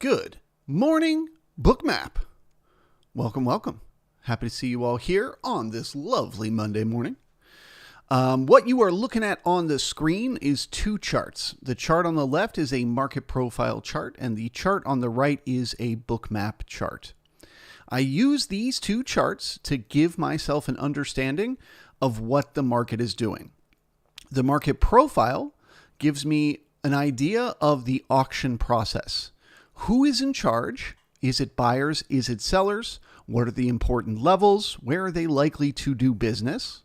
Good morning, Bookmap. Welcome. Happy to see you all here on this lovely Monday morning. What you are looking at on the screen is two charts. The chart on the left is a market profile chart, and the chart on the right is a Bookmap chart. I use these two charts to give myself an understanding of what the market is doing. The market profile gives me an idea of the auction process. Who is in charge? Is it buyers? Is it sellers? What are the important levels? Where are they likely to do business?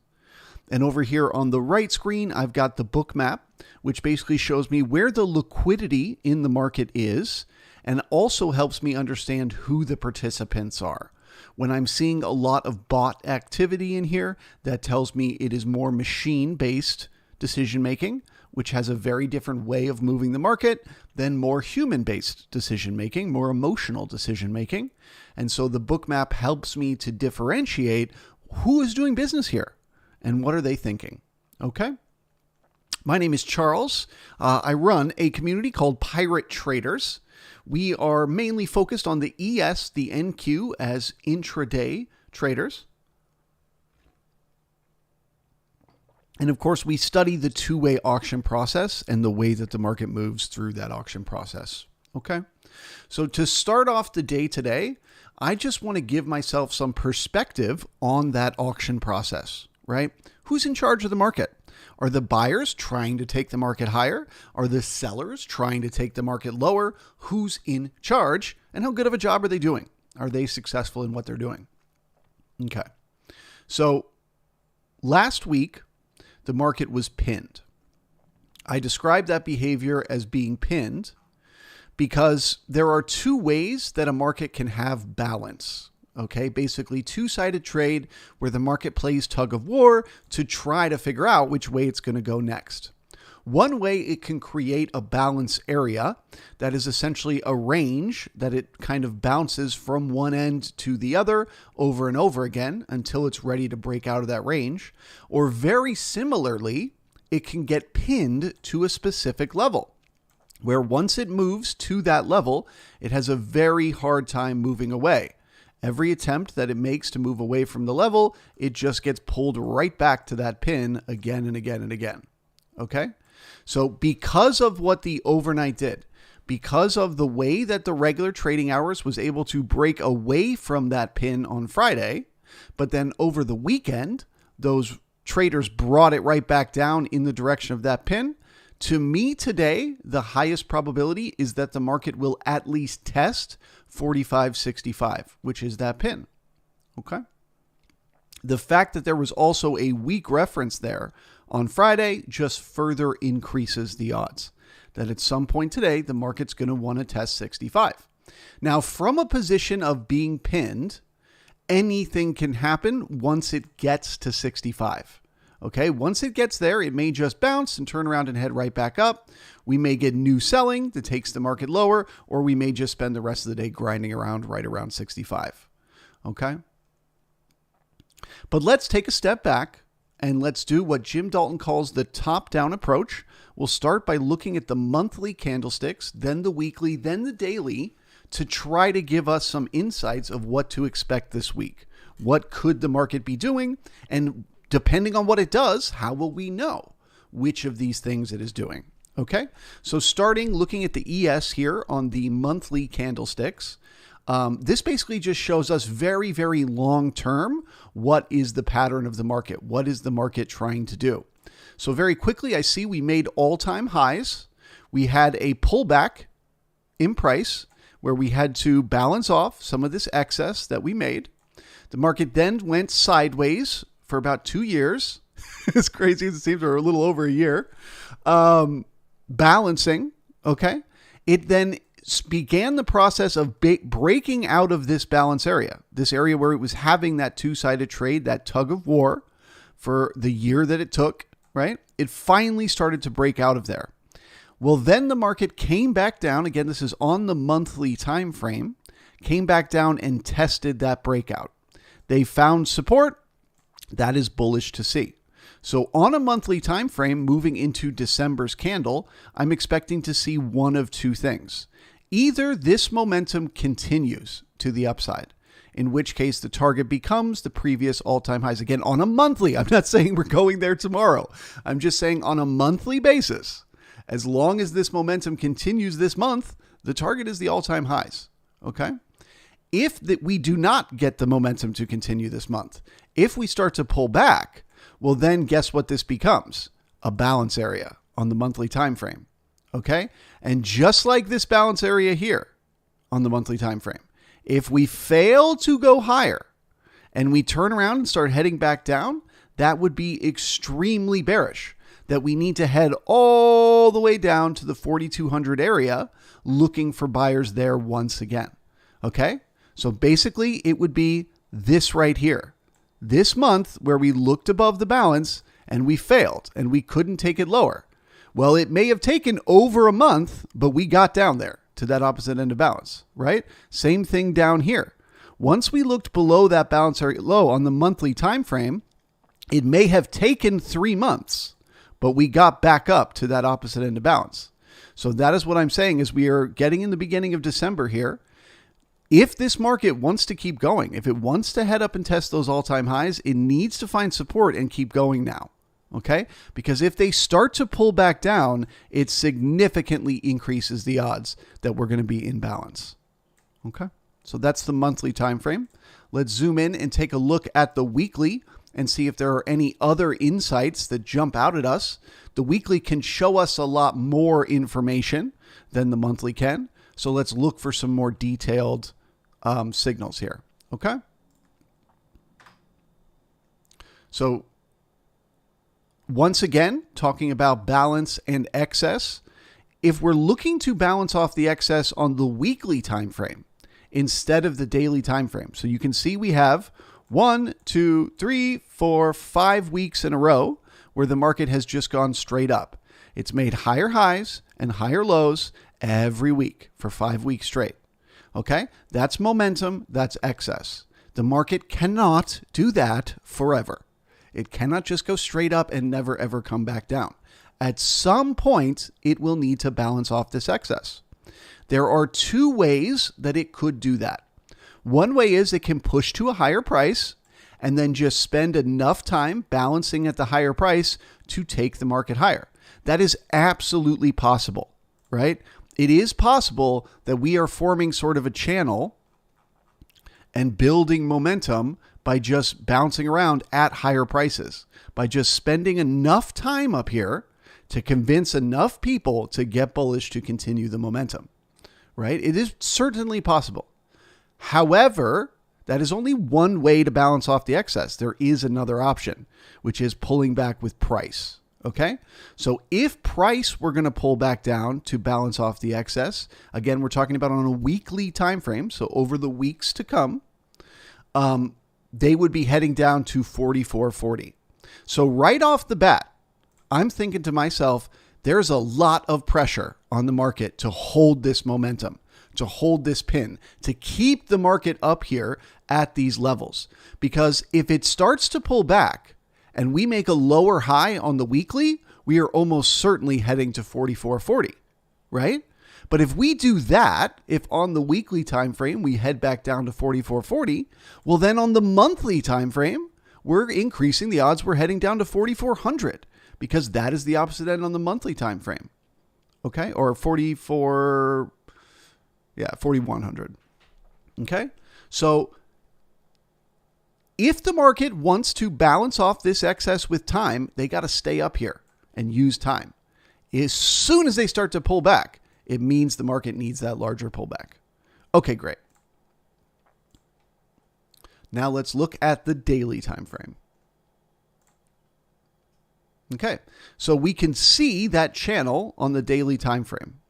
And over here on the right screen, I've got the Bookmap, which basically shows me where the liquidity in the market is, and also helps me understand who the participants are. When I'm seeing a lot of bot activity in here, that tells me it is more machine-based decision-making, which has a very different way of moving the market than more human-based decision-making, more emotional decision-making. And so the Bookmap helps me to differentiate who is doing business here and what are they thinking. Okay? My name is Charles. I run a community called Piratetraders. We are mainly focused on the ES, the NQ, as intraday traders. And of course, we study the two-way auction process and the way that the market moves through that auction process. Okay? So to start off the day today, I just want to give myself some perspective on that auction process, right? Who's in charge of the market? Are the buyers trying to take the market higher? Are the sellers trying to take the market lower? Who's in charge? And how good of a job are they doing? Are they successful in what they're doing? Okay. So last week, the market was pinned. I described that behavior as being pinned because there are two ways that a market can have balance. Okay, basically two-sided trade where the market plays tug of war to try to figure out which way it's going to go next. One way it can create a balance area that is essentially a range that it kind of bounces from one end to the other over and over again until it's ready to break out of that range. Or very similarly, it can get pinned to a specific level where once it moves to that level, it has a very hard time moving away. Every attempt that it makes to move away from the level, it just gets pulled right back to that pin again and again and again. Okay? So because of what the overnight did, because of the way that the regular trading hours was able to break away from that pin on Friday, but then over the weekend, those traders brought it right back down in the direction of that pin. To me today, the highest probability is that the market will at least test 45.65, which is that pin. Okay? The fact that there was also a weak reference there on Friday just further increases the odds that at some point today, the market's going to want to test 65. Now, from a position of being pinned, anything can happen once it gets to 65. Okay, once it gets there, it may just bounce and turn around and head right back up. We may get new selling that takes the market lower, or we may just spend the rest of the day grinding around right around 65. Okay? But let's take a step back and let's do what Jim Dalton calls the top-down approach. We'll start by looking at the monthly candlesticks, then the weekly, then the daily, to try to give us some insights of what to expect this week. What could the market be doing? And depending on what it does, how will we know which of these things it is doing? Okay, so starting looking at the ES here on the monthly candlesticks, this basically just shows us very, very long term, what is the pattern of the market? What is the market trying to do? So very quickly, I see we made all-time highs. We had a pullback in price where we had to balance off some of this excess that we made. The market then went sideways for about 2 years. As crazy as it seems, or a little over a year. Balancing, okay? It then began the process of breaking out of this balance area, this area where it was having that two-sided trade, that tug of war for the year that it took, right? It finally started to break out of there. Well, then the market came back down. Again, this is on the monthly time frame, came back down and tested that breakout. They found support. That is bullish to see. So on a monthly time frame moving into December's candle, I'm expecting to see one of two things. Either this momentum continues to the upside, in which case the target becomes the previous all-time highs again on a monthly. I'm not saying we're going there tomorrow. I'm just saying on a monthly basis, as long as this momentum continues this month, the target is the all-time highs. Okay? If we do not get the momentum to continue this month, if we start to pull back, well, then guess what this becomes? A balance area on the monthly time frame. Okay? And just like this balance area here on the monthly time frame, if we fail to go higher and we turn around and start heading back down, that would be extremely bearish. That we need to head all the way down to the 4,200 area looking for buyers there once again. Okay? So basically it would be this right here. This month where we looked above the balance and we failed and we couldn't take it lower. Well, it may have taken over a month, but we got down there to that opposite end of balance, right? Same thing down here. Once we looked below that balance area low on the monthly time frame, it may have taken 3 months, but we got back up to that opposite end of balance. So that is what I'm saying is we are getting in the beginning of December here. If this market wants to keep going, if it wants to head up and test those all-time highs, it needs to find support and keep going now. Okay? Because if they start to pull back down, it significantly increases the odds that we're going to be in balance. Okay? So that's the monthly time frame. Let's zoom in and take a look at the weekly and see if there are any other insights that jump out at us. The weekly can show us a lot more information than the monthly can. So let's look for some more detailed signals here. Okay? So once again, talking about balance and excess, if we're looking to balance off the excess on the weekly time frame instead of the daily time frame. So you can see we have 1, 2, 3, 4, 5 weeks in a row where the market has just gone straight up. It's made higher highs and higher lows every week for 5 weeks straight. Okay? That's momentum. That's excess. The market cannot do that forever. It cannot just go straight up and never, ever come back down. At some point, it will need to balance off this excess. There are 2 ways that it could do that. One way is it can push to a higher price and then just spend enough time balancing at the higher price to take the market higher. That is absolutely possible, right? It is possible that we are forming sort of a channel and building momentum by just bouncing around at higher prices, by just spending enough time up here to convince enough people to get bullish to continue the momentum, right? It is certainly possible. However, that is only one way to balance off the excess. There is another option, which is pulling back with price, okay? So if price were going to pull back down to balance off the excess, again, we're talking about on a weekly time frame, so over the weeks to come, they would be heading down to 44.40. So right off the bat, I'm thinking to myself, there's a lot of pressure on the market to hold this momentum, to hold this pin, to keep the market up here at these levels. Because if it starts to pull back and we make a lower high on the weekly, we are almost certainly heading to 44.40, right? But if we do that, if on the weekly time frame we head back down to 44.40, well then on the monthly time frame, we're increasing the odds we're heading down to 4,400 because that is the opposite end on the monthly time frame. Okay? Or 4,100. Okay? So if the market wants to balance off this excess with time, they got to stay up here and use time. As soon as they start to pull back, it means the market needs that larger pullback. Okay, great. Now let's look at the daily time frame. Okay, so we can see that channel on the daily time frame.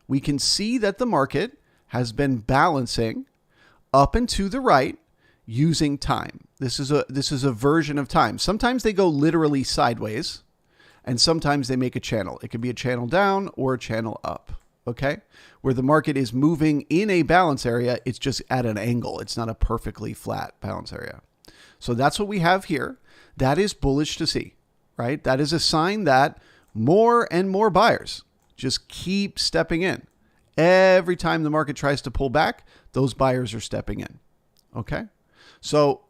We can see that the market has been balancing up and to the right using time. This is a version of time. Sometimes they go literally sideways, and sometimes they make a channel. It could be a channel down or a channel up. Okay, where the market is moving in a balance area, it's just at an angle. It's not a perfectly flat balance area. So that's what we have here. That is bullish to see, right? That is a sign that more and more buyers just keep stepping in. Every time the market tries to pull back, those buyers are stepping in. Okay. So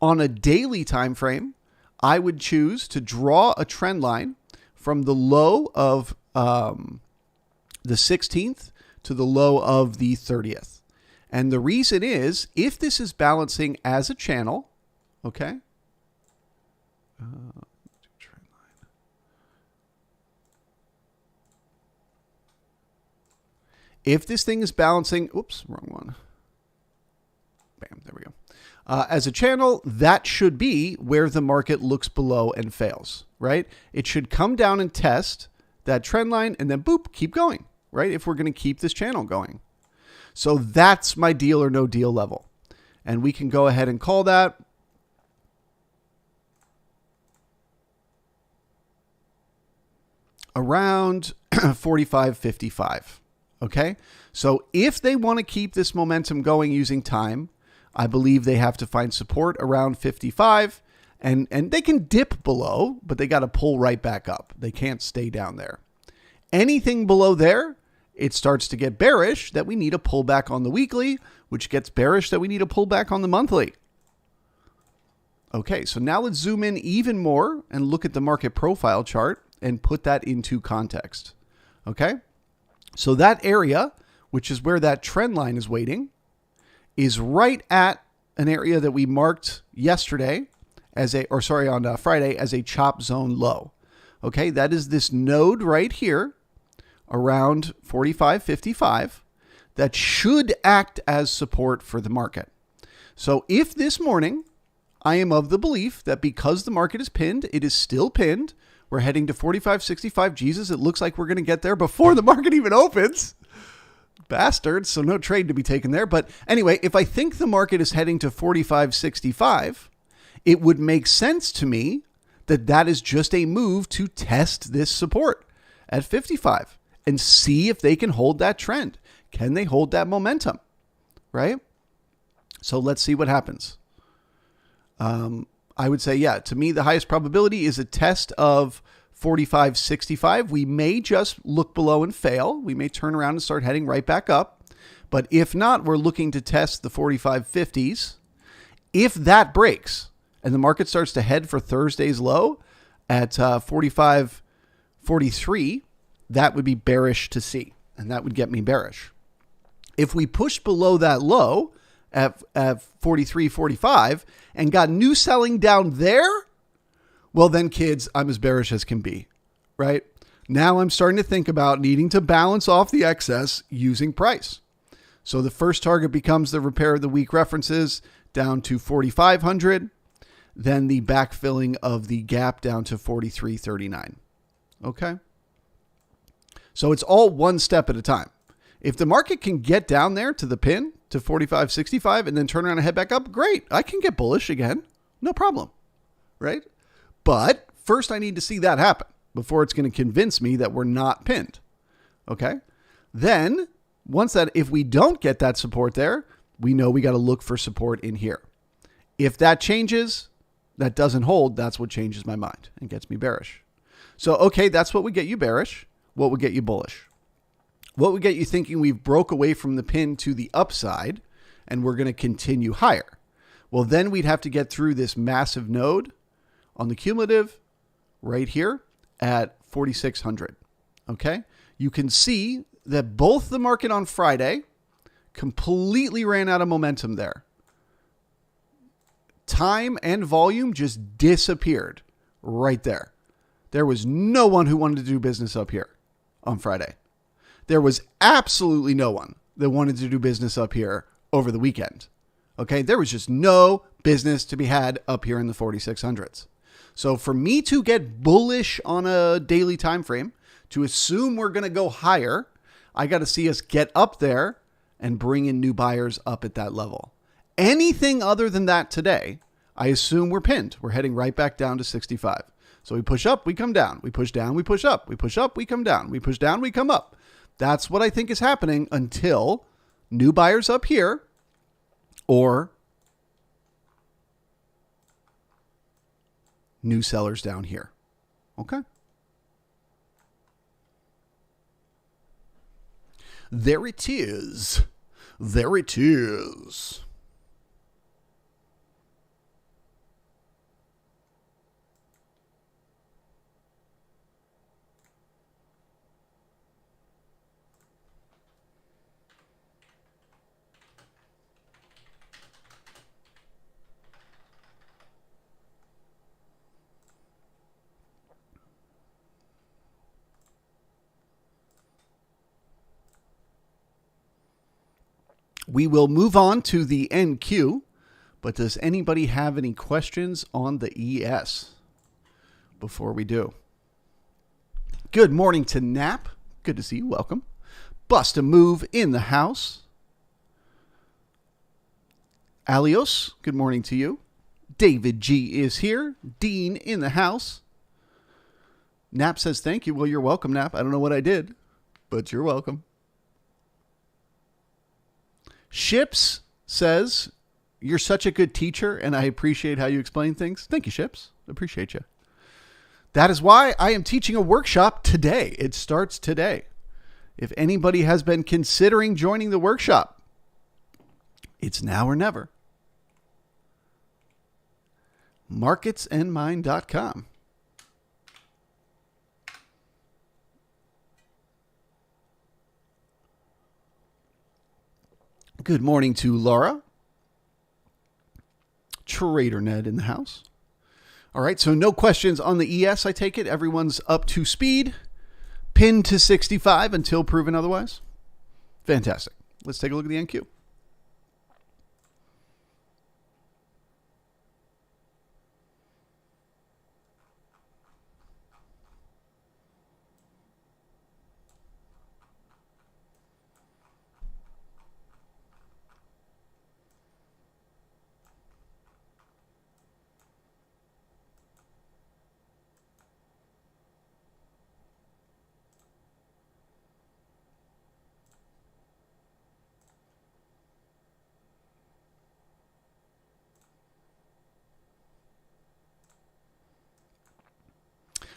on a daily time frame, I would choose to draw a trend line from the low of the 16th to the low of the 30th. And the reason is, if this is balancing as a channel, okay, if this thing is balancing, oops, wrong one. Bam, there we go. As a channel, that should be where the market looks below and fails, right? It should come down and test that trend line and then boop, keep going, right? If we're going to keep this channel going. So that's my deal or no deal level. And we can go ahead and call that around 45.55. Okay. So if they want to keep this momentum going using time, I believe they have to find support around 55, and they can dip below, but they got to pull right back up. They can't stay down there. Anything below there, it starts to get bearish that we need a pullback on the weekly, which gets bearish that we need a pullback on the monthly. Okay, so now let's zoom in even more and look at the market profile chart and put that into context. Okay, so that area, which is where that trend line is waiting, is right at an area that we marked yesterday on Friday as a chop zone low. Okay, that is this node right here around 45.55 that should act as support for the market. So if this morning I am of the belief that because the market is pinned, it is still pinned, we're heading to 45.65. Jesus, it looks like we're going to get there before the market even opens. Bastards, so no trade to be taken there. But anyway, if I think the market is heading to 45.65, it would make sense to me that that is just a move to test this support at 55 and see if they can hold that trend. Can they hold that momentum? Right? So let's see what happens. I would say, yeah, to me, the highest probability is a test of 45.65. We may just look below and fail. We may turn around and start heading right back up. But if not, we're looking to test the 45.50s. If that breaks and the market starts to head for Thursday's low at 45.43, that would be bearish to see. And that would get me bearish. If we push below that low at 43.45 and got new selling down there, well then, kids, I'm as bearish as can be, right? Now I'm starting to think about needing to balance off the excess using price. So the first target becomes the repair of the weak references down to 4,500, then the backfilling of the gap down to 43.39. Okay? So it's all one step at a time. If the market can get down there to the pin, to 45.65, and then turn around and head back up, great. I can get bullish again. No problem, right? But first I need to see that happen before it's going to convince me that we're not pinned. Okay. Then if we don't get that support there, we know we got to look for support in here. If that changes, that doesn't hold, that's what changes my mind and gets me bearish. So, okay, that's what would get you bearish. What would get you bullish? What would get you thinking we've broke away from the pin to the upside and we're going to continue higher? Well, then we'd have to get through this massive node on the cumulative right here at 4,600. Okay. You can see that both the market on Friday completely ran out of momentum there. Time and volume just disappeared right there. There was no one who wanted to do business up here on Friday. There was absolutely no one that wanted to do business up here over the weekend. Okay. There was just no business to be had up here in the 4,600s. So for me to get bullish on a daily time frame, to assume we're going to go higher, I got to see us get up there and bring in new buyers up at that level. Anything other than that today, I assume we're pinned. We're heading right back down to 65. So we push up, we come down. We push down, we push up. We push up, we come down. We push down, we come up. That's what I think is happening until new buyers up here or new sellers down here. Okay. There it is. There it is. We will move on to the NQ, but does anybody have any questions on the ES before we do? Good morning to Nap. Good to see you. Welcome. Bust a move in the house. Alios, good morning to you. David G is here. Dean in the house. Nap says thank you. Well, you're welcome, Nap. I don't know what I did, but you're welcome. Ships says, you're such a good teacher, and I appreciate how you explain things. Thank you, Ships. Appreciate you. That is why I am teaching a workshop today. It starts today. If anybody has been considering joining the workshop, it's now or never. marketsandmind.com. Good morning to Laura. Trader Ned in the house. All right, so no questions on the ES, I take it. Everyone's up to speed. Pinned to 65 until proven otherwise. Fantastic. Let's take a look at the NQ.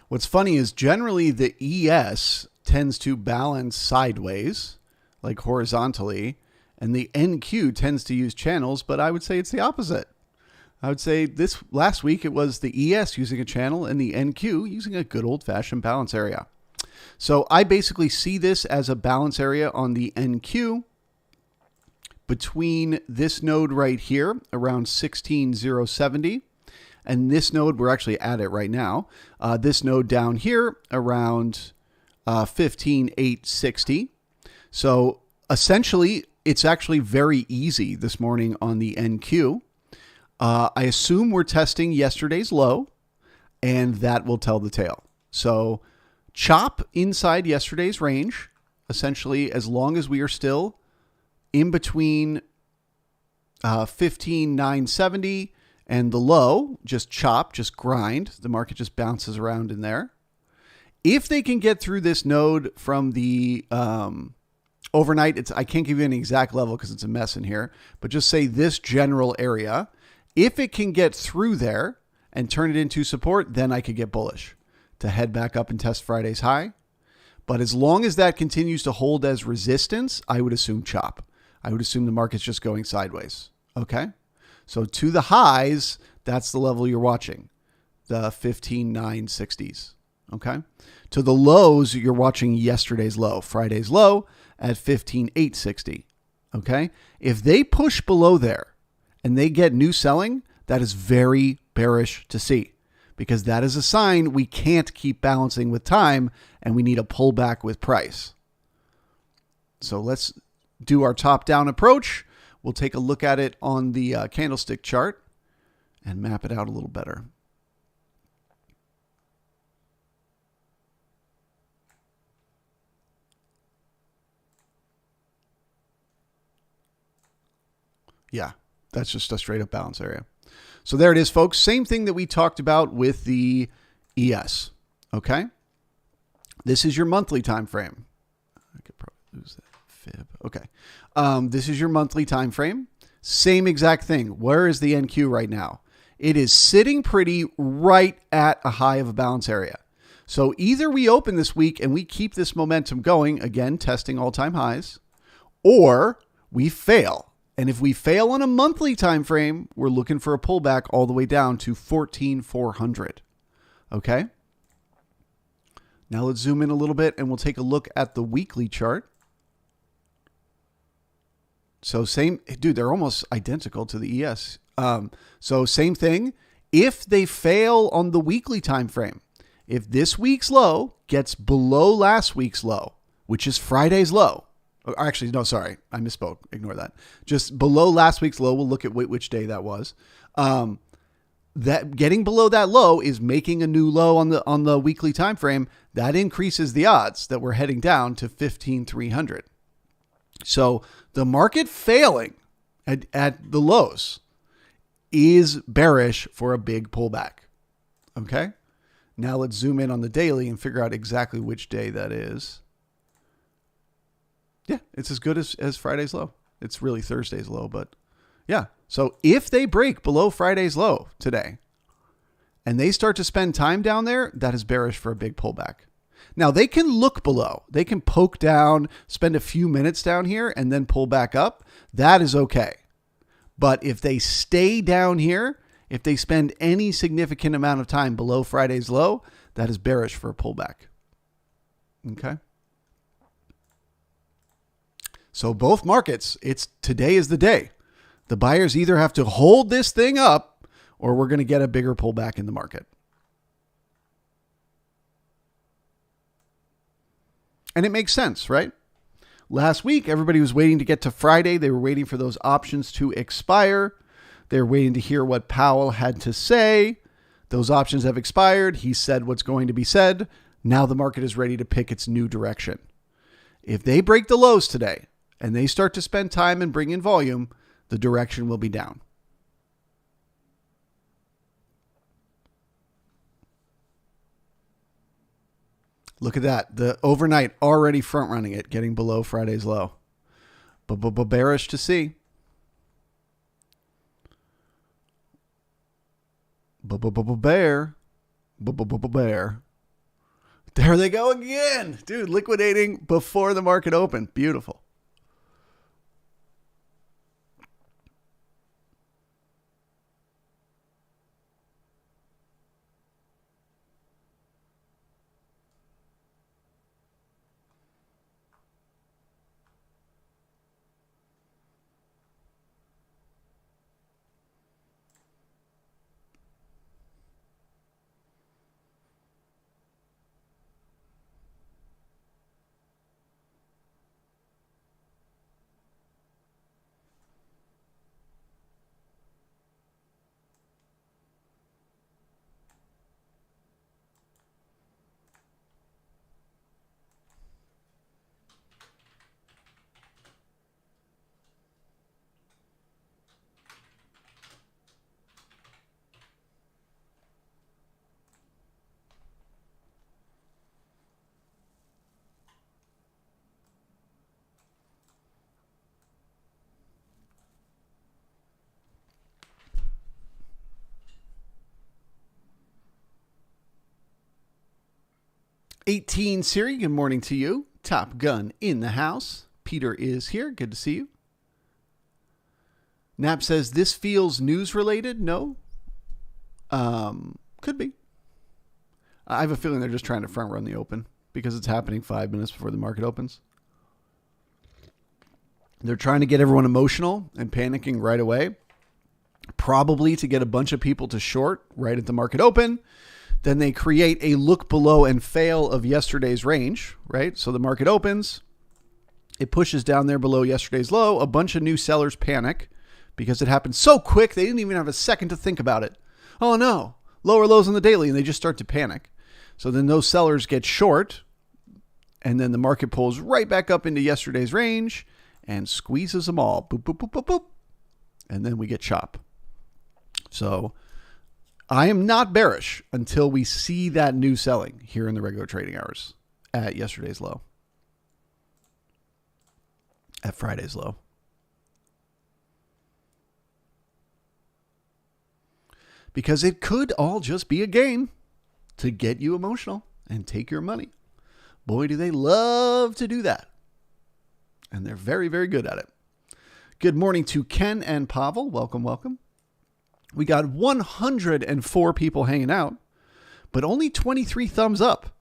What's funny is generally the ES tends to balance sideways, like horizontally, and the NQ tends to use channels, but I would say it's the opposite. I would say this last week it was the ES using a channel and the NQ using a good old-fashioned balance area. So I basically see this as a balance area on the NQ between this node right here around 16,070. And this node, we're actually at it right now. This node down here around 15,860. So essentially, it's actually very easy this morning on the NQ. I assume we're testing yesterday's low, and that will tell the tale. So chop inside yesterday's range, essentially, as long as we are still in between 15,970 and the low, just chop, just grind. The market just bounces around in there. If they can get through this node from the overnight, I can't give you an exact level because it's a mess in here, but just say this general area. If it can get through there and turn it into support, then I could get bullish to head back up and test Friday's high. But as long as that continues to hold as resistance, I would assume chop. I would assume the market's just going sideways. Okay? So to the highs, that's the level you're watching, the 15,960s, okay? To the lows, you're watching yesterday's low, Friday's low at 15,860, okay? If they push below there and they get new selling, that is very bearish to see because that is a sign we can't keep balancing with time and we need a pullback with price. So let's do our top-down approach. We'll take a look at it on the candlestick chart and map it out a little better. Yeah, that's just a straight up balance area. So there it is, folks. Same thing that we talked about with the ES. Okay. This is your monthly time frame. I could probably lose that fib. Okay. This is your monthly time frame. Same exact thing. Where is the NQ right now? It is sitting pretty right at a high of a balance area. So either we open this week and we keep this momentum going, again, testing all-time highs, or we fail. And if we fail on a monthly time frame, we're looking for a pullback all the way down to 14,400. Okay? Now let's zoom in a little bit and we'll take a look at the weekly chart. So same, dude, they're almost identical to the ES. So same thing. If they fail on the weekly time frame, if this week's low gets below last week's low, which is Friday's low, or actually, no, sorry, I misspoke. Ignore that. Just below last week's low, we'll look at which day that was. That getting below that low is making a new low on the weekly time frame. That increases the odds that we're heading down to 15,300. So the market failing at the lows is bearish for a big pullback. Okay. Now let's zoom in on the daily and figure out exactly which day that is. Yeah, it's as good as Friday's low. It's really Thursday's low, but yeah. So if they break below Friday's low today and they start to spend time down there, that is bearish for a big pullback. Now they can look below. They can poke down, spend a few minutes down here and then pull back up. That is okay. But if they stay down here, if they spend any significant amount of time below Friday's low, that is bearish for a pullback. Okay. So both markets, today is the day. The buyers either have to hold this thing up or we're going to get a bigger pullback in the market. And it makes sense, right? Last week, everybody was waiting to get to Friday. They were waiting for those options to expire. They were waiting to hear what Powell had to say. Those options have expired. He said what's going to be said. Now the market is ready to pick its new direction. If they break the lows today and they start to spend time and bring in volume, the direction will be down. Look at that. The overnight already front running it, getting below Friday's low. But bearish to see. Bear. There they go again. Dude, liquidating before the market opened. Beautiful. '18 Siri, good morning to you. Top Gun in the house. Peter is here. Good to see you. Nap says, this feels news related. No. Could be. I have a feeling they're just trying to front run the open because it's happening 5 minutes before the market opens. They're trying to get everyone emotional and panicking right away, probably to get a bunch of people to short right at the market open. Then they create a look below and fail of yesterday's range, right? So the market opens, it pushes down there below yesterday's low. A bunch of new sellers panic because it happened so quick, they didn't even have a second to think about it. Oh no, lower lows on the daily, and they just start to panic. So then those sellers get short, and then the market pulls right back up into yesterday's range and squeezes them all. Boop, boop, boop, boop, boop. And then we get chop. So I am not bearish until we see that new selling here in the regular trading hours at yesterday's low, at Friday's low. Because it could all just be a game to get you emotional and take your money. Boy, do they love to do that. And they're very, very good at it. Good morning to Ken and Pavel. Welcome, welcome. We got 104 people hanging out, but only 23 thumbs up.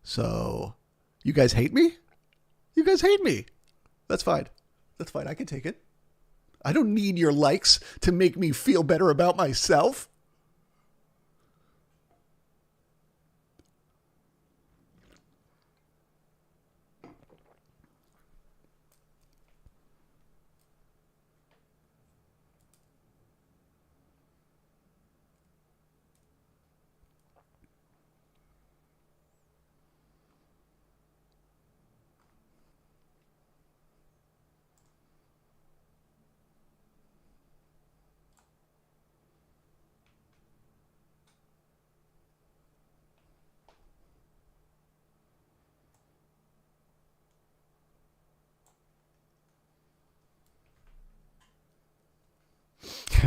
So, you guys hate me? You guys hate me. That's fine. That's fine. I can take it. I don't need your likes to make me feel better about myself.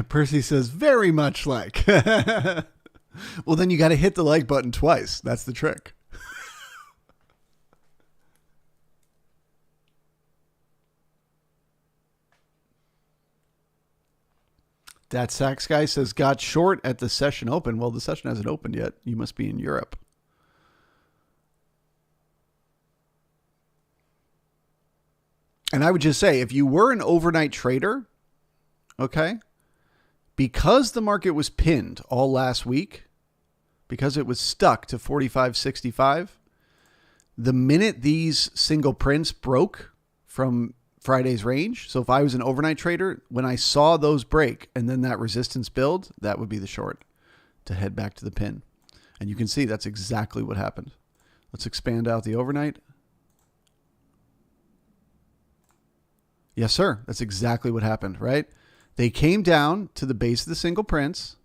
Percy says, very much like. Well, then you got to hit the like button twice. That's the trick. That Sax guy says, got short at the session open. Well, the session hasn't opened yet. You must be in Europe. And I would just say, if you were an overnight trader, okay, because the market was pinned all last week, because it was stuck to 45.65, the minute these single prints broke from Friday's range, so if I was an overnight trader, when I saw those break and then that resistance build, that would be the short to head back to the pin. And you can see that's exactly what happened. Let's expand out the overnight. Yes, sir. That's exactly what happened, right? They came down to the base of the single prints.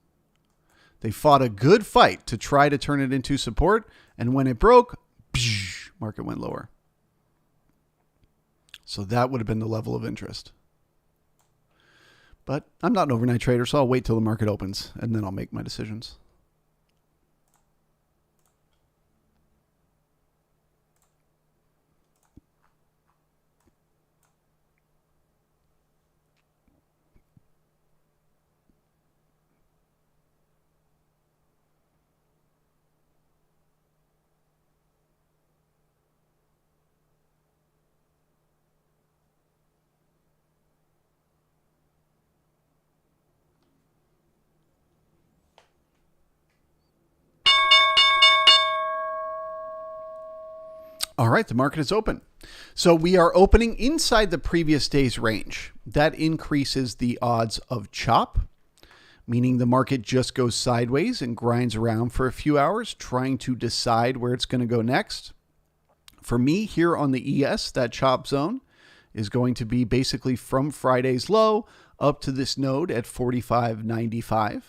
They fought a good fight to try to turn it into support. And when it broke, market went lower. So that would have been the level of interest. But I'm not an overnight trader, so I'll wait till the market opens and then I'll make my decisions. All right, the market is open. So we are opening inside the previous day's range. That increases the odds of chop, meaning the market just goes sideways and grinds around for a few hours, trying to decide where it's going to go next. For me, here on the ES, that chop zone is going to be basically from Friday's low up to this node at 45.95.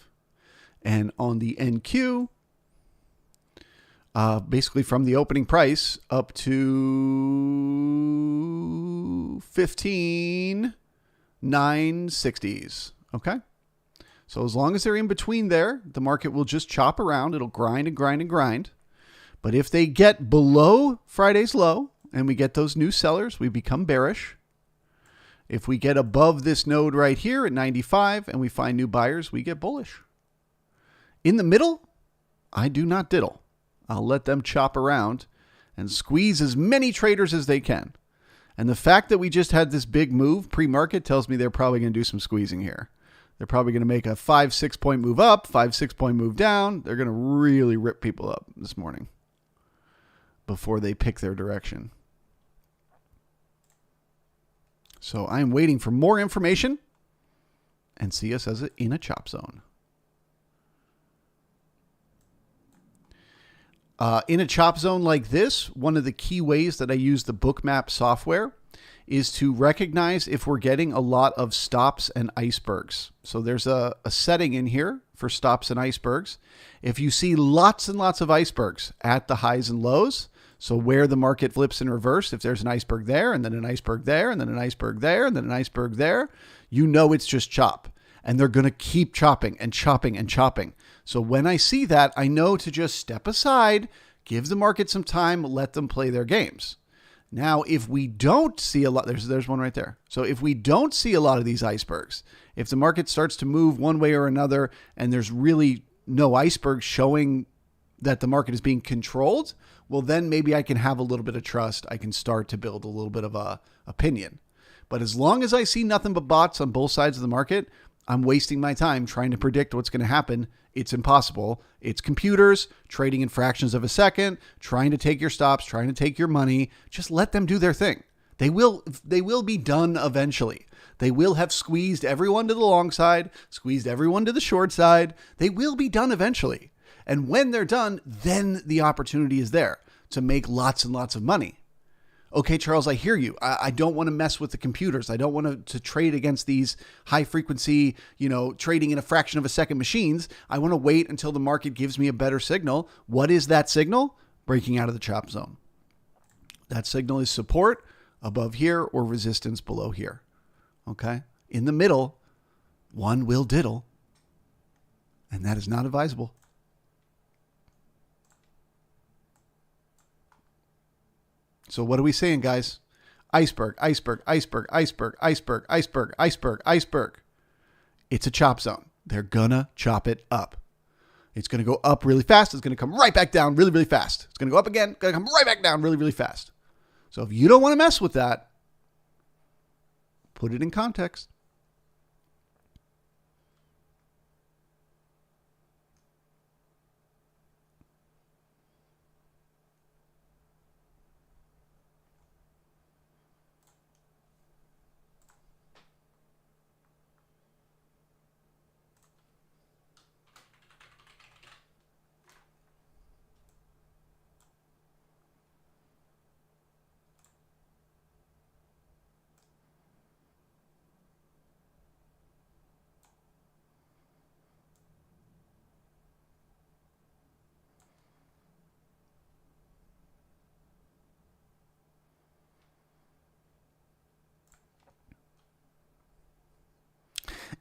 And on the NQ, basically from the opening price up to 15.960s. Okay. So as long as they're in between there, the market will just chop around. It'll grind and grind and grind. But if they get below Friday's low and we get those new sellers, we become bearish. If we get above this node right here at 95 and we find new buyers, we get bullish. In the middle, I do not diddle. I'll let them chop around and squeeze as many traders as they can. And the fact that we just had this big move pre-market tells me they're probably going to do some squeezing here. They're probably going to make a 5-6 point move up, 5-6 point move down. They're going to really rip people up this morning before they pick their direction. So I am waiting for more information and see us as in a chop zone. In a chop zone like this, one of the key ways that I use the Bookmap software is to recognize if we're getting a lot of stops and icebergs. So there's a setting in here for stops and icebergs. If you see lots and lots of icebergs at the highs and lows, so where the market flips in reverse, if there's an iceberg there and then an iceberg there and then an iceberg there and then an iceberg there, you know it's just chop. And they're going to keep chopping and chopping and chopping. So when I see that, I know to just step aside, give the market some time, let them play their games. Now, if we don't see a lot, there's one right there. So if we don't see a lot of these icebergs, if the market starts to move one way or another and there's really no iceberg showing that the market is being controlled, well, then maybe I can have a little bit of trust. I can start to build a little bit of a opinion. But as long as I see nothing but bots on both sides of the market, I'm wasting my time trying to predict what's going to happen. It's impossible. It's computers trading in fractions of a second, trying to take your stops, trying to take your money. Just let them do their thing. They will be done eventually. They will have squeezed everyone to the long side, squeezed everyone to the short side. They will be done eventually. And when they're done, then the opportunity is there to make lots and lots of money. Okay, Charles, I hear you. I don't want to mess with the computers. I don't want to trade against these high frequency, trading in a fraction of a second machines. I want to wait until the market gives me a better signal. What is that signal? Breaking out of the chop zone. That signal is support above here or resistance below here. Okay. In the middle, one will diddle, and that is not advisable. So what are we saying, guys? Iceberg, iceberg, iceberg, iceberg, iceberg, iceberg, iceberg, iceberg. It's a chop zone. They're gonna chop it up. It's gonna go up really fast. It's gonna come right back down really, really fast. It's gonna go up again, gonna come right back down really, really fast. So if you don't want to mess with that, put it in context.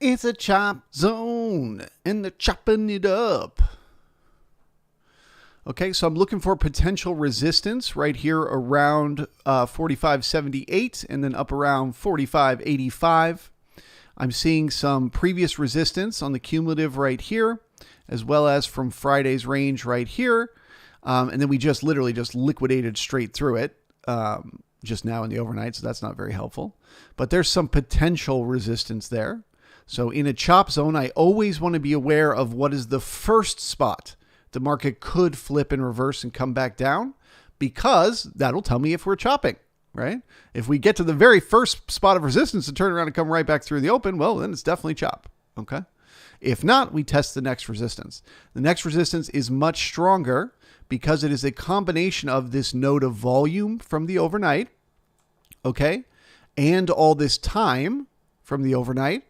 It's a chop zone, and they're chopping it up. Okay, so I'm looking for potential resistance right here around 45.78 and then up around 45.85. I'm seeing some previous resistance on the cumulative right here, as well as from Friday's range right here. And then we just literally just liquidated straight through it just now in the overnight, so that's not very helpful. But there's some potential resistance there. So in a chop zone, I always want to be aware of what is the first spot the market could flip in reverse and come back down, because that'll tell me if we're chopping, right? If we get to the very first spot of resistance and turn around and come right back through the open, well, then it's definitely chop, okay? If not, we test the next resistance. The next resistance is much stronger because it is a combination of this node of volume from the overnight, okay, and all this time from the overnight,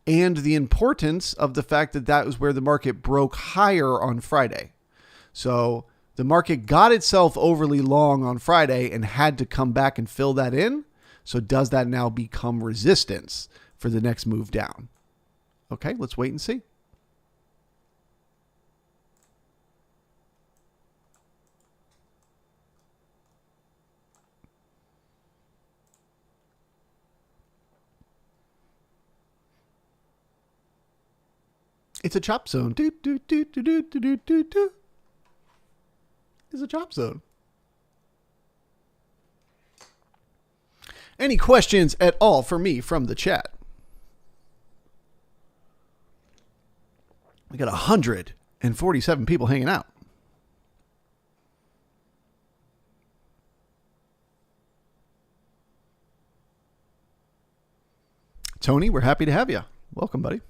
and the importance of the fact that that was where the market broke higher on Friday. So the market got itself overly long on Friday and had to come back and fill that in. So does that now become resistance for the next move down? Okay, let's wait and see. It's a chop zone. Do, do, do, do, do, do, do, do. It's a chop zone. Any questions at all for me from the chat? We got 147 people hanging out. Tony, we're happy to have you. Welcome, buddy.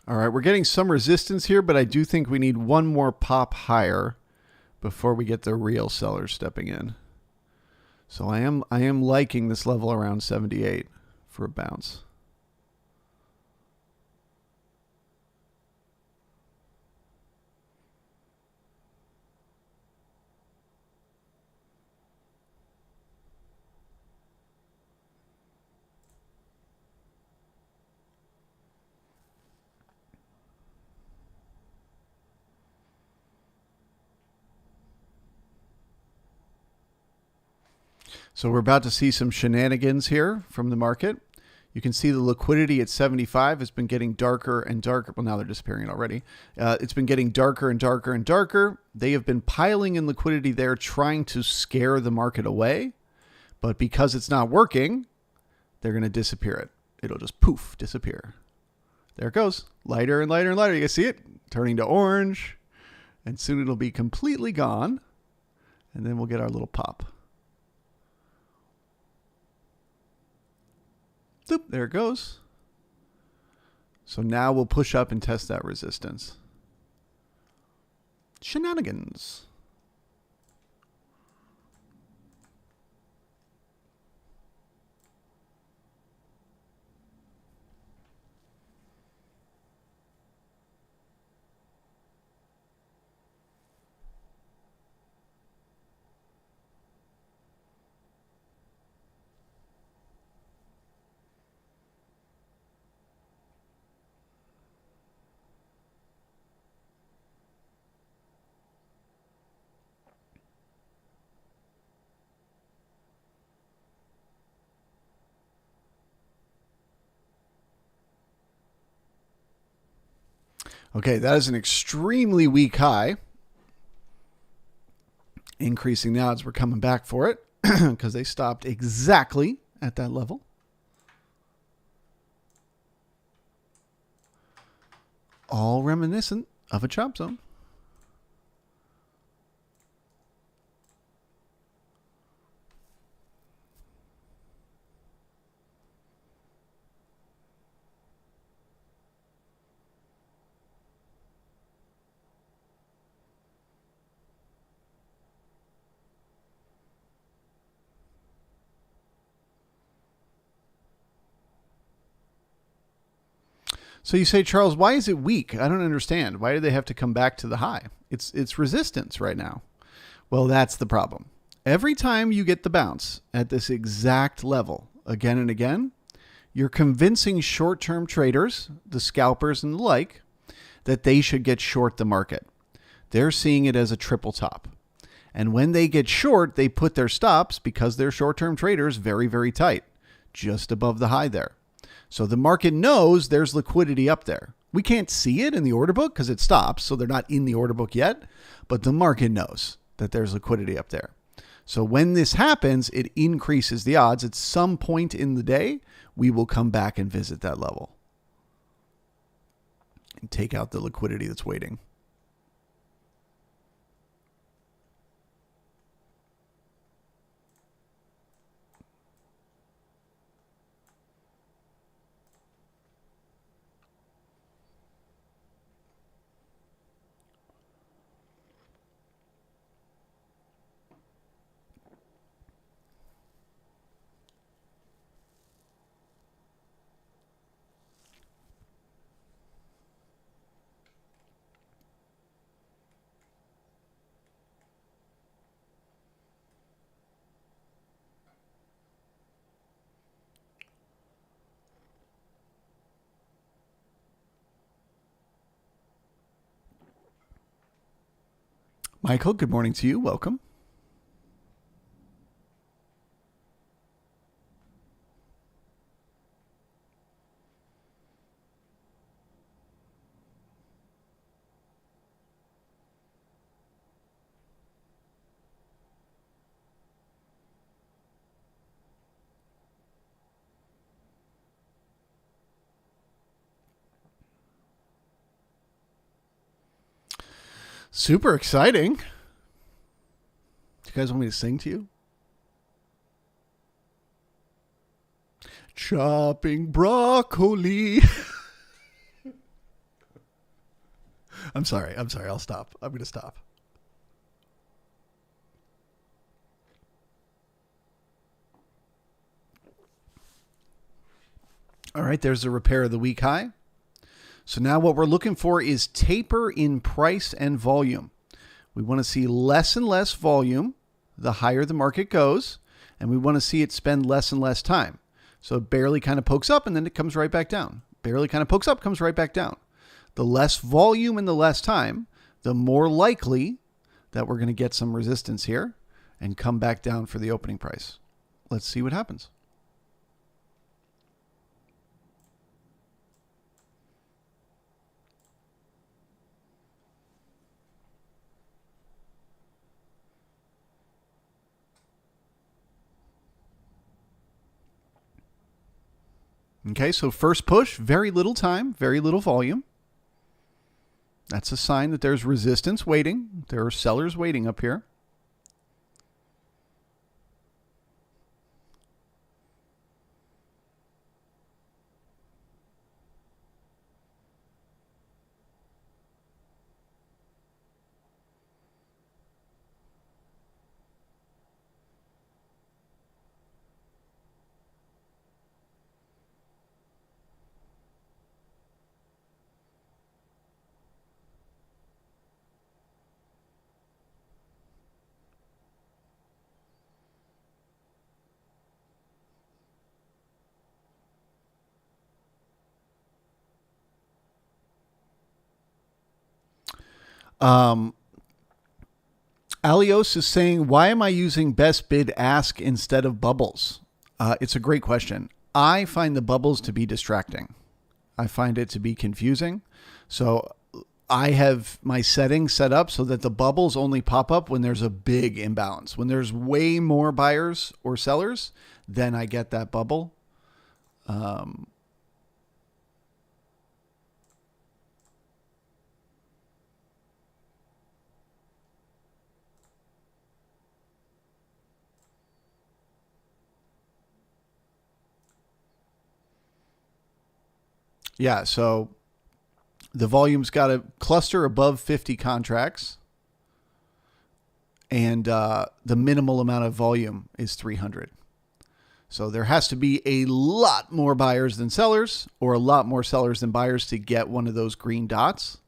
All right, we're getting some resistance here, but I do think we need one more pop higher before we get the real sellers stepping in. So I am liking this level around 78 for a bounce. So we're about to see some shenanigans here from the market. You can see the liquidity at 75 has been getting darker and darker. Well, now they're disappearing already. It's been getting darker and darker and darker. They have been piling in liquidity there, trying to scare the market away. But because it's not working, they're going to disappear it. It'll just poof, disappear. There it goes. Lighter and lighter and lighter. You can see it turning to orange. And soon it'll be completely gone. And then we'll get our little pop. Boop, there it goes. So now we'll push up and test that resistance. Shenanigans. Okay, that is an extremely weak high. Increasing the odds we're coming back for it because they stopped exactly at that level. All reminiscent of a chop zone. So you say, Charles, why is it weak? I don't understand. Why do they have to come back to the high? It's resistance right now. Well, that's the problem. Every time you get the bounce at this exact level again and again, you're convincing short-term traders, the scalpers and the like, that they should get short the market. They're seeing it as a triple top. And when they get short, they put their stops, because they're short-term traders, very, very tight, just above the high there. So the market knows there's liquidity up there. We can't see it in the order book because it stops, so they're not in the order book yet, but the market knows that there's liquidity up there. So when this happens, it increases the odds. At some point in the day, we will come back and visit that level and take out the liquidity that's waiting. Michael, good morning to you. Welcome. Super exciting. Do you guys want me to sing to you? Chopping broccoli. I'm sorry. I'll stop. I'm going to stop. All right, there's the repair of the week high. So now what we're looking for is taper in price and volume. We want to see less and less volume the higher the market goes, and we want to see it spend less and less time. So it barely kind of pokes up and then it comes right back down. Barely kind of pokes up, comes right back down. The less volume and the less time, the more likely that we're going to get some resistance here and come back down for the opening price. Let's see what happens. Okay, so first push, very little time, very little volume. That's a sign that there's resistance waiting. There are sellers waiting up here. Alios is saying, why am I using best bid ask instead of bubbles? It's a great question. I find the bubbles to be distracting. I find it to be confusing. So I have my settings set up so that the bubbles only pop up when there's a big imbalance. When there's way more buyers or sellers, then I get that bubble. Yeah, so the volume's got to cluster above 50 contracts, and the minimal amount of volume is 300. So there has to be a lot more buyers than sellers, or a lot more sellers than buyers to get one of those green dots.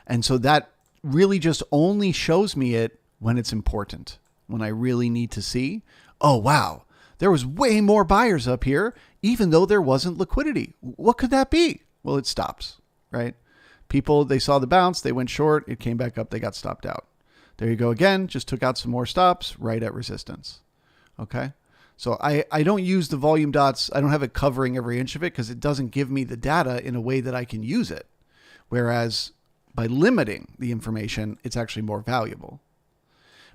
And so that really just only shows me it when it's important, when I really need to see, oh, wow, there was way more buyers up here, even though there wasn't liquidity. What could that be? Well, it stops, right? People, they saw the bounce, they went short, it came back up, they got stopped out. There you go again, just took out some more stops right at resistance. Okay, so I don't use the volume dots. I don't have it covering every inch of it because it doesn't give me the data in a way that I can use it. Whereas by limiting the information, it's actually more valuable.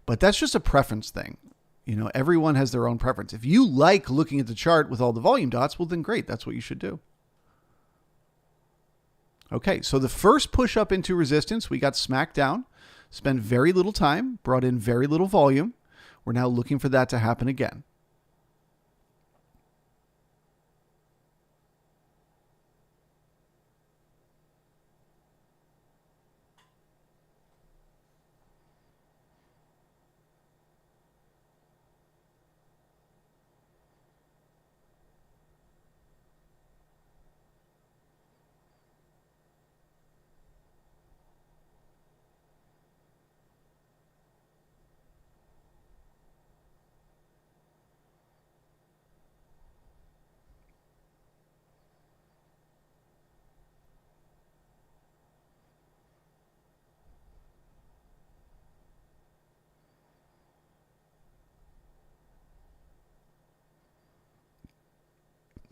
But that's just a preference thing. You know, everyone has their own preference. If you like looking at the chart with all the volume dots, well, then great, that's what you should do. Okay, so the first push up into resistance, we got smacked down, spent very little time, brought in very little volume. We're now looking for that to happen again.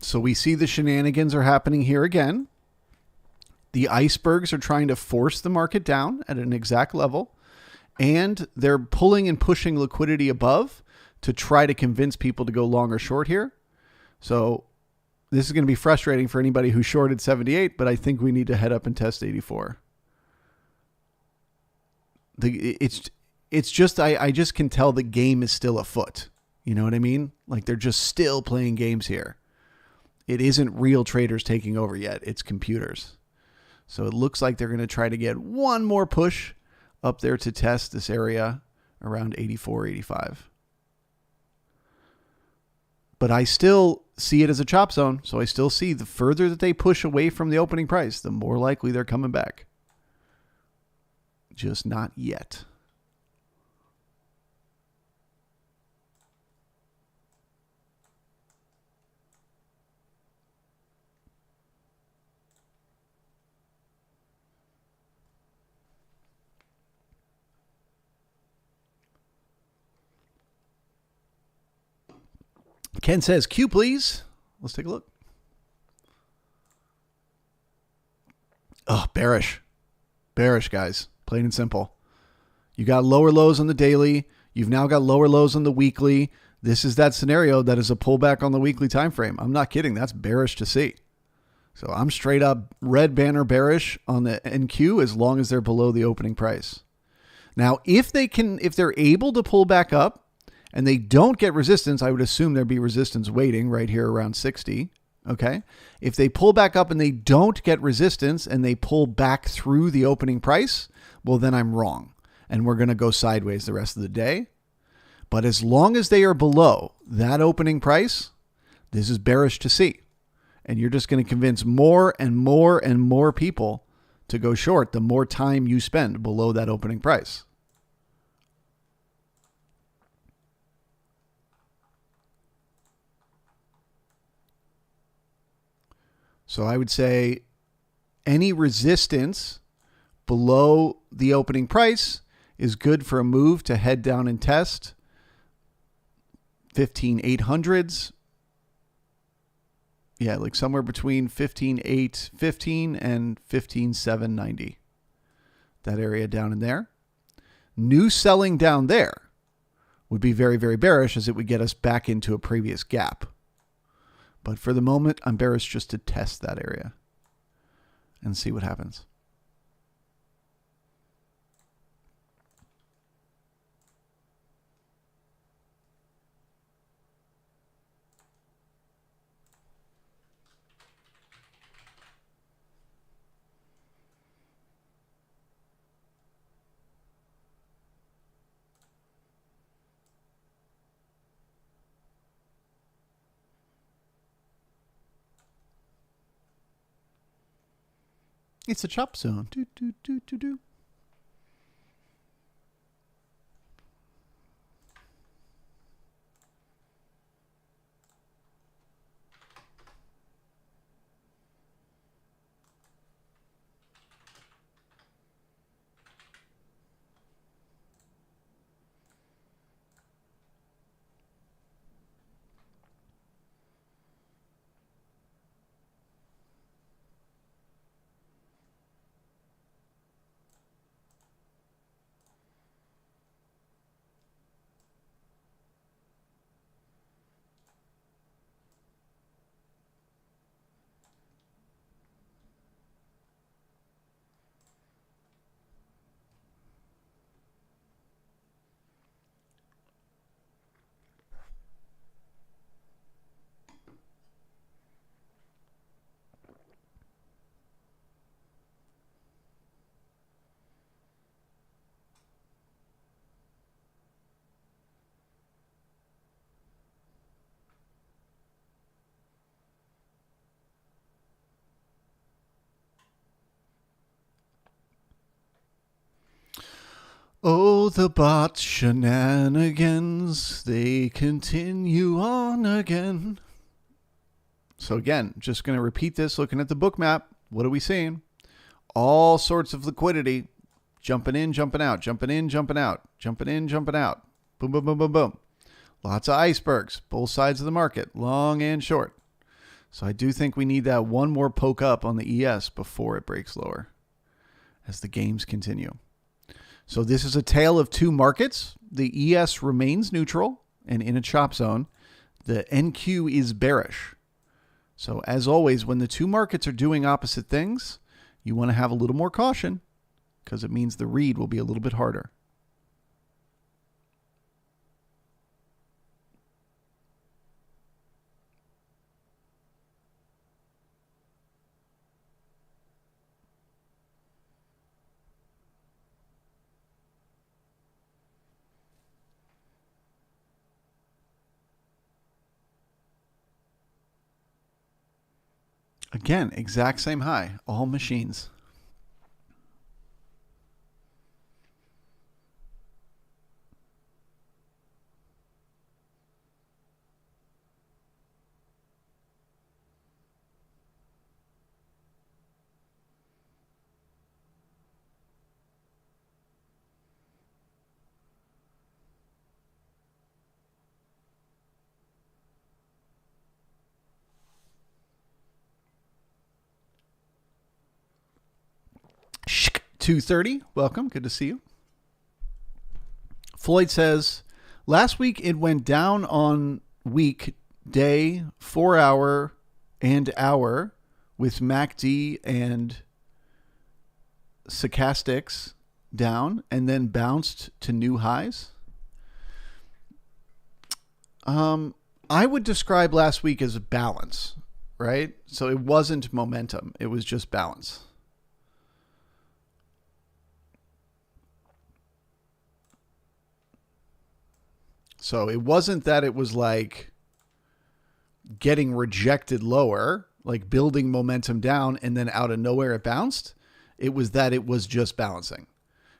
So we see the shenanigans are happening here again. The icebergs are trying to force the market down at an exact level, and they're pulling and pushing liquidity above to try to convince people to go long or short here. So this is going to be frustrating for anybody who shorted 78, but I think we need to head up and test 84. It's just, I just can tell the game is still afoot. You know what I mean? Like they're just still playing games here. It isn't real traders taking over yet. It's computers. So it looks like they're going to try to get one more push up there to test this area around 84, 85. But I still see it as a chop zone. So I still see the further that they push away from the opening price, the more likely they're coming back. Just not yet. Ken says, Q, please. Let's take a look. Oh, bearish. Bearish, guys. Plain and simple. You got lower lows on the daily. You've now got lower lows on the weekly. This is that scenario that is a pullback on the weekly time frame. I'm not kidding. That's bearish to see. So I'm straight up red banner bearish on the NQ as long as they're below the opening price. Now, if they're able to pull back up and they don't get resistance, I would assume there'd be resistance waiting right here around 60. Okay. If they pull back up and they don't get resistance and they pull back through the opening price, well, then I'm wrong. And we're going to go sideways the rest of the day. But as long as they are below that opening price, this is bearish to see. And you're just going to convince more and more and more people to go short the more time you spend below that opening price. So I would say any resistance below the opening price is good for a move to head down and test 15,800s. Yeah, like somewhere between 15,815 and 15,790. That area down in there. New selling down there would be very, very bearish as it would get us back into a previous gap. But for the moment, I'm bearish just to test that area and see what happens. It's a chop zone. Do, do, do, do, do. Oh, the bot shenanigans, they continue on again. So again, just going to repeat this, looking at the book map. What are we seeing? All sorts of liquidity. Jumping in, jumping out, jumping in, jumping out, jumping in, jumping out. Boom, boom, boom, boom, boom. Lots of icebergs, both sides of the market, long and short. So I do think we need that one more poke up on the ES before it breaks lower as the games continue. So this is a tale of two markets. The ES remains neutral and in a chop zone. The NQ is bearish. So as always, when the two markets are doing opposite things, you want to have a little more caution because it means the read will be a little bit harder. Again, exact same high, all machines. Shk 230, welcome. Good to see you. Floyd says, last week it went down on week, day, 4 hour, and hour with MACD and stochastics down and then bounced to new highs. I would describe last week as a balance, right? So it wasn't momentum. It was just balance. So it wasn't that it was like getting rejected lower, like building momentum down and then out of nowhere it bounced. It was that it was just balancing.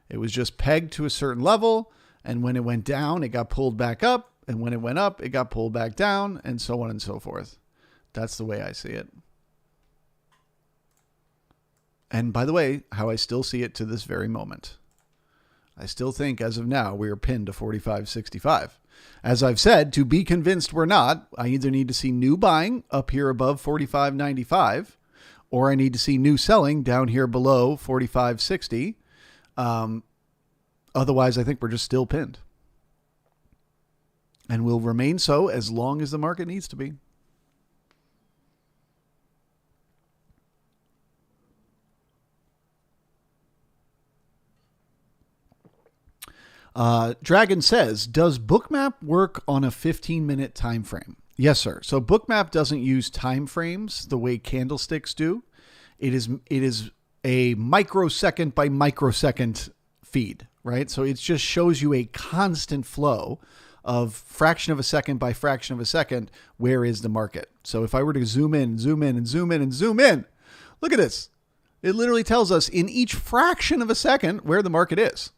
It was just pegged to a certain level. And when it went down, it got pulled back up. And when it went up, it got pulled back down, and so on and so forth. That's the way I see it. And by the way, how I still see it to this very moment. I still think as of now, we are pinned to 45.65. As I've said, to be convinced we're not, I either need to see new buying up here above 45.95, or I need to see new selling down here below 45.60. Otherwise, I think we're just still pinned. And will remain so as long as the market needs to be. Dragon says, does Bookmap work on a 15-minute time frame? Yes, sir. So Bookmap doesn't use time frames the way candlesticks do. It is a microsecond by microsecond feed, right? So it just shows you a constant flow of fraction of a second by fraction of a second. Where is the market? So if I were to zoom in, zoom in, and zoom in, and zoom in, look at this. It literally tells us in each fraction of a second where the market is.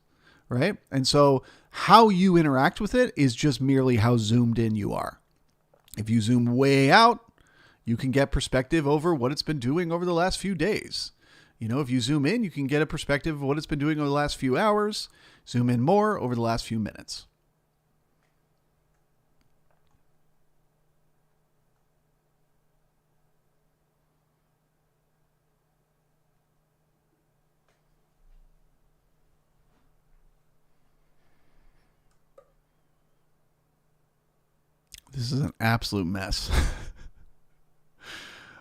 Right? And so how you interact with it is just merely how zoomed in you are. If you zoom way out, you can get perspective over what it's been doing over the last few days. You know, if you zoom in, you can get a perspective of what it's been doing over the last few hours. Zoom in more over the last few minutes. This is an absolute mess.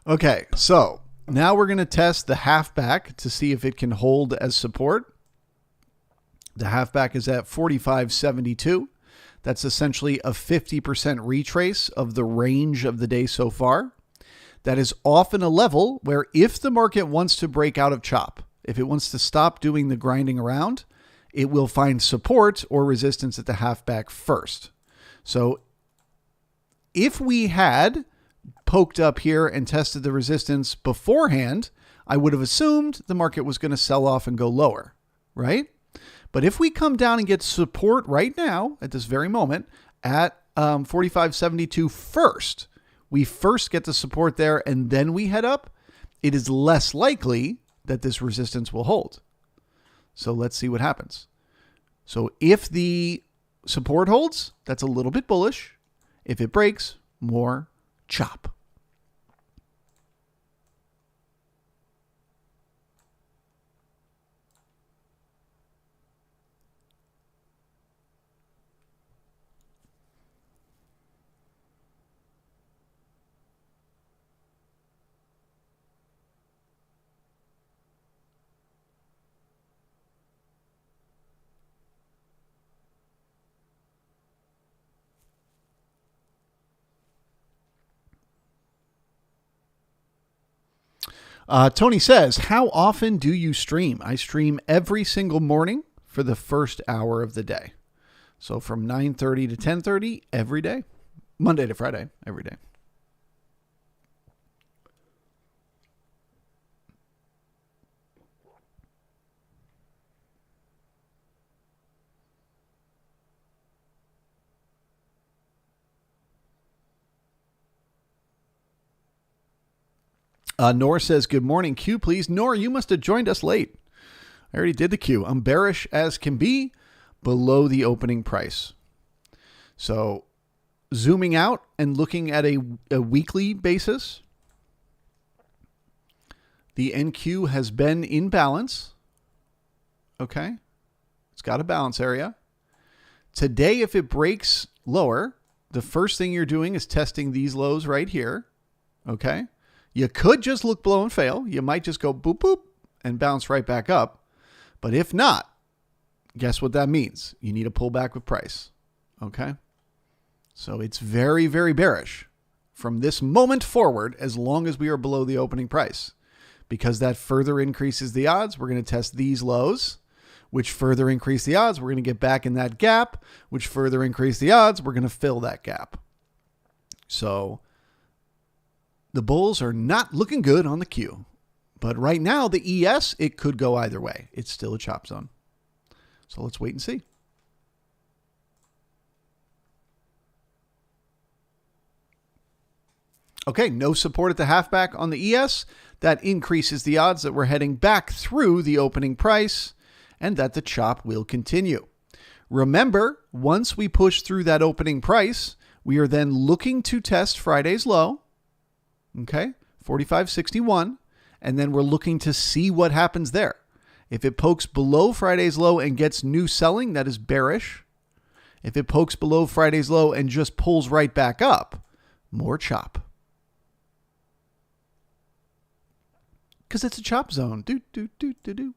Okay, so now we're going to test the halfback to see if it can hold as support. The halfback is at 45.72. That's essentially a 50% retrace of the range of the day so far. That is often a level where if the market wants to break out of chop, if it wants to stop doing the grinding around, it will find support or resistance at the halfback first. So if we had poked up here and tested the resistance beforehand, I would have assumed the market was going to sell off and go lower, right? But if we come down and get support right now at this very moment at 45.72 first, we first get the support there and then we head up, it is less likely that this resistance will hold. So let's see what happens. So if the support holds, that's a little bit bullish. If it breaks, more chop. Tony says, how often do you stream? I stream every single morning for the first hour of the day. So from 9:30 to 10:30 every day, Monday to Friday, every day. Nora says, good morning, Q, please. Nora, you must have joined us late. I already did the Q. I'm bearish as can be below the opening price. So zooming out and looking at a weekly basis, the NQ has been in balance. Okay. It's got a balance area. Today, if it breaks lower, the first thing you're doing is testing these lows right here. Okay. You could just look below and fail. You might just go boop, boop, and bounce right back up. But if not, guess what that means? You need to pull back with price. Okay. So it's very, very bearish from this moment forward, as long as we are below the opening price, because that further increases the odds. We're going to test these lows, which further increase the odds. We're going to get back in that gap, which further increase the odds. We're going to fill that gap. So the bulls are not looking good on the Q, but right now the ES, it could go either way. It's still a chop zone. So let's wait and see. Okay, no support at the halfback on the ES. That increases the odds that we're heading back through the opening price and that the chop will continue. Remember, once we push through that opening price, we are then looking to test Friday's low. Okay, 45.61, and then we're looking to see what happens there. If it pokes below Friday's low and gets new selling, that is bearish. If it pokes below Friday's low and just pulls right back up, more chop. Because it's a chop zone. Do, do, do, do, do.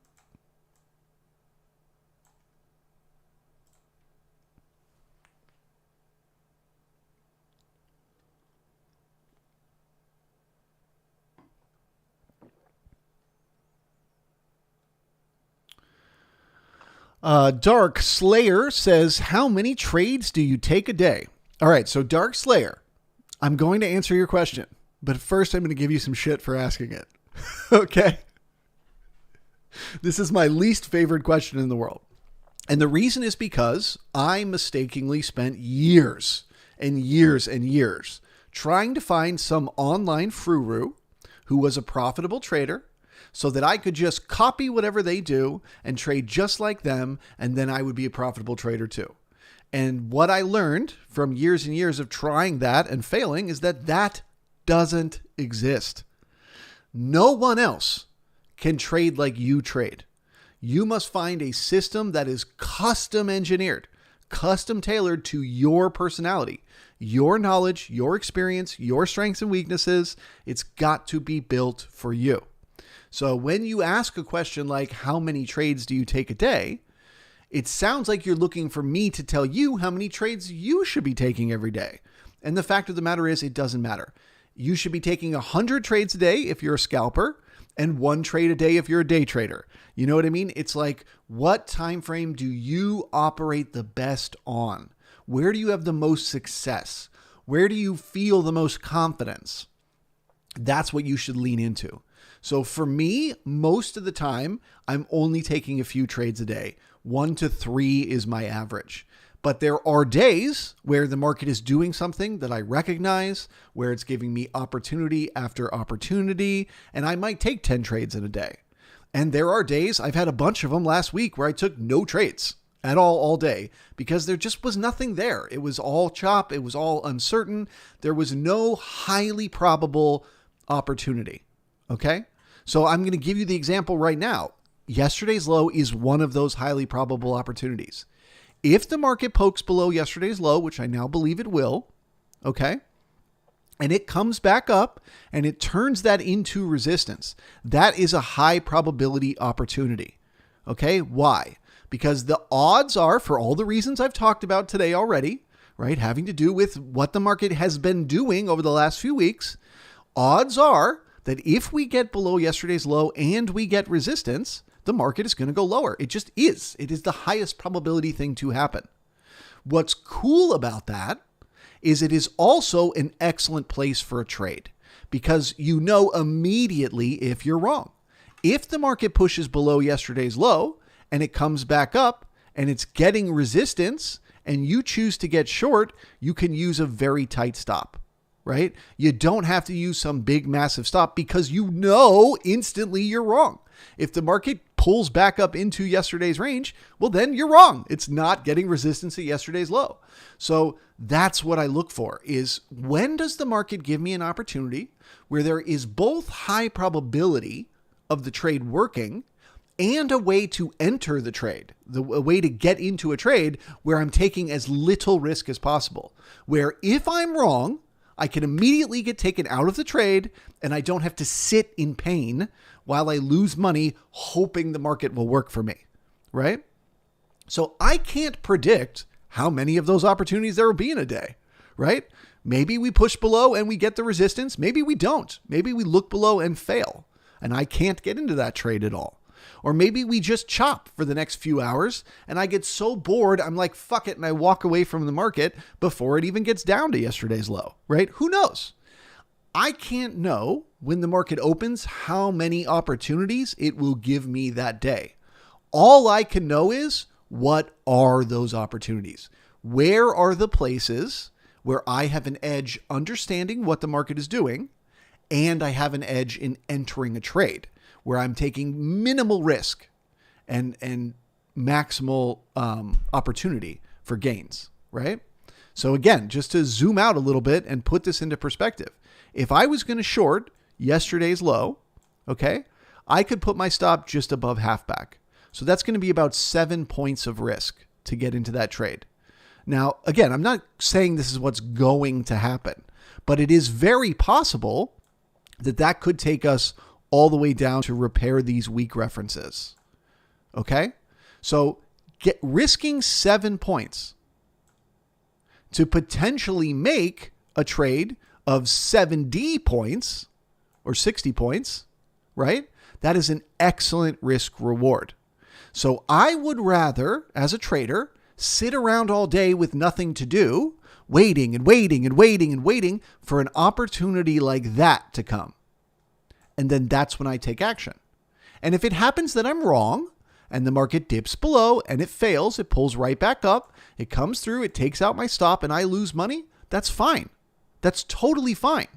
Dark Slayer says, how many trades do you take a day? All right, so Dark Slayer, I'm going to answer your question, but first I'm going to give you some shit for asking it. Okay? This is my least favorite question in the world. And the reason is because I mistakenly spent years and years and years trying to find some online frou-rou who was a profitable trader, so that I could just copy whatever they do and trade just like them, and then I would be a profitable trader too. And what I learned from years and years of trying that and failing is that that doesn't exist. No one else can trade like you trade. You must find a system that is custom engineered, custom tailored to your personality, your knowledge, your experience, your strengths and weaknesses. It's got to be built for you. So when you ask a question like, how many trades do you take a day? It sounds like you're looking for me to tell you how many trades you should be taking every day. And the fact of the matter is, it doesn't matter. You should be taking 100 trades a day if you're a scalper and 1 trade a day if you're a day trader. You know what I mean? It's like, what time frame do you operate the best on? Where do you have the most success? Where do you feel the most confidence? That's what you should lean into. So for me, most of the time, I'm only taking a few trades a day. 1 to 3 is my average. But there are days where the market is doing something that I recognize, where it's giving me opportunity after opportunity, and I might take 10 trades in a day. And there are days, I've had a bunch of them last week, where I took no trades at all day, because there just was nothing there. It was all chop. It was all uncertain. There was no highly probable opportunity. Okay? So I'm going to give you the example right now. Yesterday's low is one of those highly probable opportunities. If the market pokes below yesterday's low, which I now believe it will, okay, and it comes back up and it turns that into resistance, that is a high probability opportunity. Okay, why? Because the odds are, for all the reasons I've talked about today already, right, having to do with what the market has been doing over the last few weeks, odds are that if we get below yesterday's low and we get resistance, the market is going to go lower. It just is. It is the highest probability thing to happen. What's cool about that is it is also an excellent place for a trade, because you know immediately if you're wrong. If the market pushes below yesterday's low and it comes back up and it's getting resistance and you choose to get short, you can use a very tight stop. right? You don't have to use some big massive stop because you know instantly you're wrong. If the market pulls back up into yesterday's range, well, then you're wrong. It's not getting resistance at yesterday's low. So that's what I look for, is when does the market give me an opportunity where there is both high probability of the trade working and a way to enter the trade, a way to get into a trade where I'm taking as little risk as possible, where if I'm wrong, I can immediately get taken out of the trade and I don't have to sit in pain while I lose money hoping the market will work for me, right? So I can't predict how many of those opportunities there will be in a day, right? Maybe we push below and we get the resistance. Maybe we don't. Maybe we look below and fail and I can't get into that trade at all. Or maybe we just chop for the next few hours and I get so bored, I'm like, fuck it, and I walk away from the market before it even gets down to yesterday's low, right? Who knows? I can't know when the market opens how many opportunities it will give me that day. All I can know is, what are those opportunities? Where are the places where I have an edge understanding what the market is doing and I have an edge in entering a trade where I'm taking minimal risk and maximal opportunity for gains, right? So again, just to zoom out a little bit and put this into perspective, if I was going to short yesterday's low, okay, I could put my stop just above halfback. So that's going to be about 7 points of risk to get into that trade. Now, again, I'm not saying this is what's going to happen, but it is very possible that that could take us all the way down to repair these weak references. Okay? So risking 7 points to potentially make a trade of 70 points or 60 points, right? That is an excellent risk reward. So I would rather, as a trader, sit around all day with nothing to do, waiting and waiting and waiting and waiting for an opportunity like that to come. And then that's when I take action. And if it happens that I'm wrong and the market dips below and it fails, it pulls right back up, it comes through, it takes out my stop and I lose money, that's fine. That's totally fine.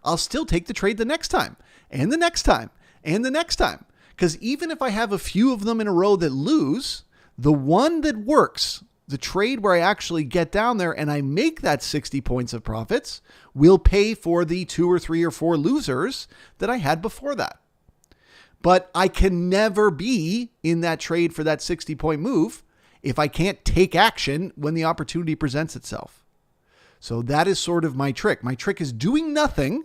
I'll still take the trade the next time and the next time and the next time. Because even if I have a few of them in a row that lose, the one that works, the trade where I actually get down there and I make that 60 points of profits, will pay for the 2 or 3 or 4 losers that I had before that. But I can never be in that trade for that 60-point move if I can't take action when the opportunity presents itself. So that is sort of my trick. My trick is doing nothing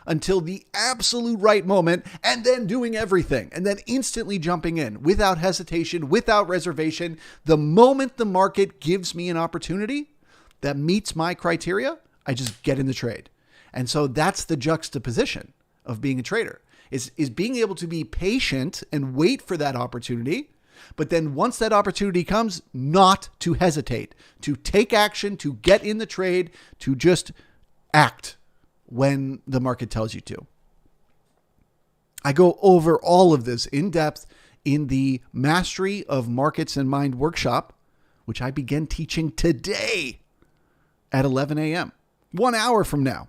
until the absolute right moment and then doing everything and then instantly jumping in without hesitation, without reservation. The moment the market gives me an opportunity that meets my criteria, I just get in the trade. And so that's the juxtaposition of being a trader, is being able to be patient and wait for that opportunity. But then once that opportunity comes, not to hesitate, to take action, to get in the trade, to just act when the market tells you to. I go over all of this in depth in the Mastery of Markets and Mind workshop, which I begin teaching today at 11 a.m., 1 hour from now.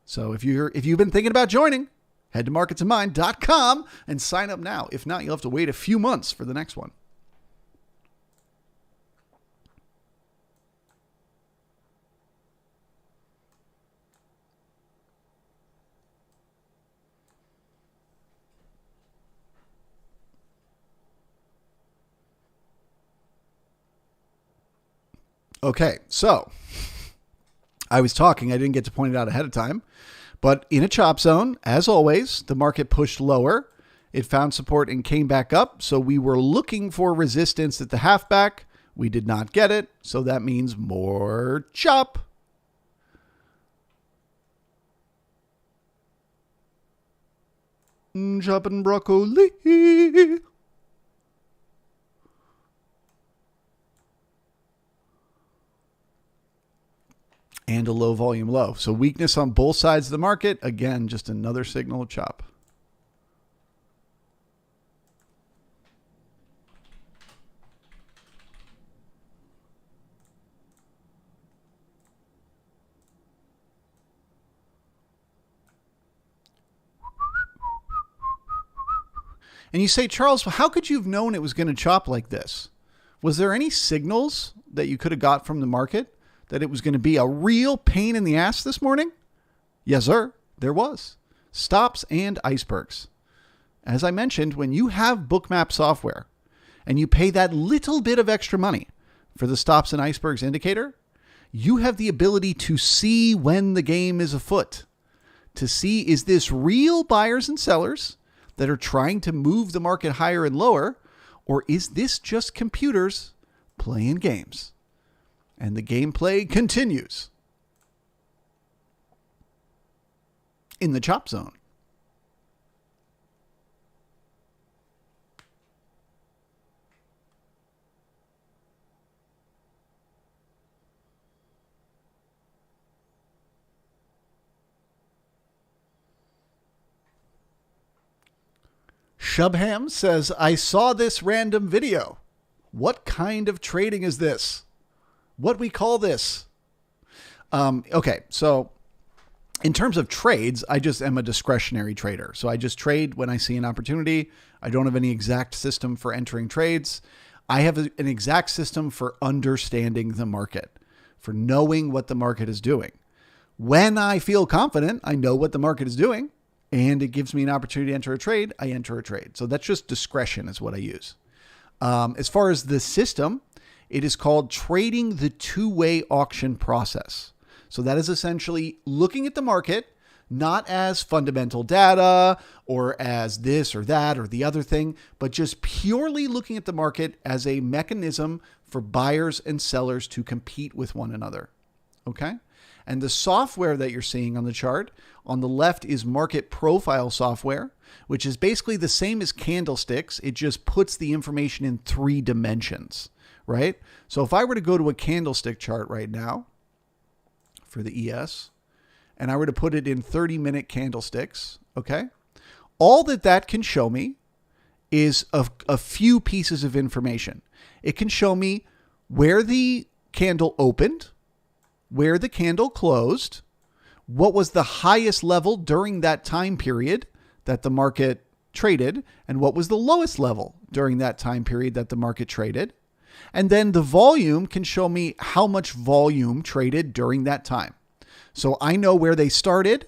So if you've been thinking about joining, head to marketsandmind.com and sign up now. If not, you'll have to wait a few months for the next one. Okay, so I was talking, I didn't get to point it out ahead of time, but in a chop zone, as always, the market pushed lower. It found support and came back up. So we were looking for resistance at the halfback. We did not get it. So that means more chop. Chopping broccoli. And a low volume low. So weakness on both sides of the market. Again, just another signal of chop. And you say, Charles, how could you have known it was going to chop like this? Was there any signals that you could have got from the market that it was going to be a real pain in the ass this morning? Yes, sir. There was. Stops and icebergs. As I mentioned, when you have Bookmap software and you pay that little bit of extra money for the stops and icebergs indicator, you have the ability to see when the game is afoot. To see, is this real buyers and sellers that are trying to move the market higher and lower, or is this just computers playing games? And the gameplay continues in the chop zone. Shubham says, I saw this random video. What kind of trading is this? What we call this? Okay, so in terms of trades, I just am a discretionary trader. So I just trade when I see an opportunity. I don't have any exact system for entering trades. I have an exact system for understanding the market, for knowing what the market is doing. When I feel confident, I know what the market is doing, and it gives me an opportunity to enter a trade, I enter a trade. So that's just discretion is what I use. As far as the system, it is called trading the two-way auction process. So that is essentially looking at the market, not as fundamental data or as this or that or the other thing, but just purely looking at the market as a mechanism for buyers and sellers to compete with one another. Okay? And the software that you're seeing on the chart on the left is market profile software, which is basically the same as candlesticks. It just puts the information in 3 dimensions, right? So if I were to go to a candlestick chart right now for the ES, and I were to put it in 30-minute candlesticks, okay? All that can show me is a few pieces of information. It can show me where the candle opened, where the candle closed, what was the highest level during that time period that the market traded, and what was the lowest level during that time period that the market traded. And then the volume can show me how much volume traded during that time. So I know where they started,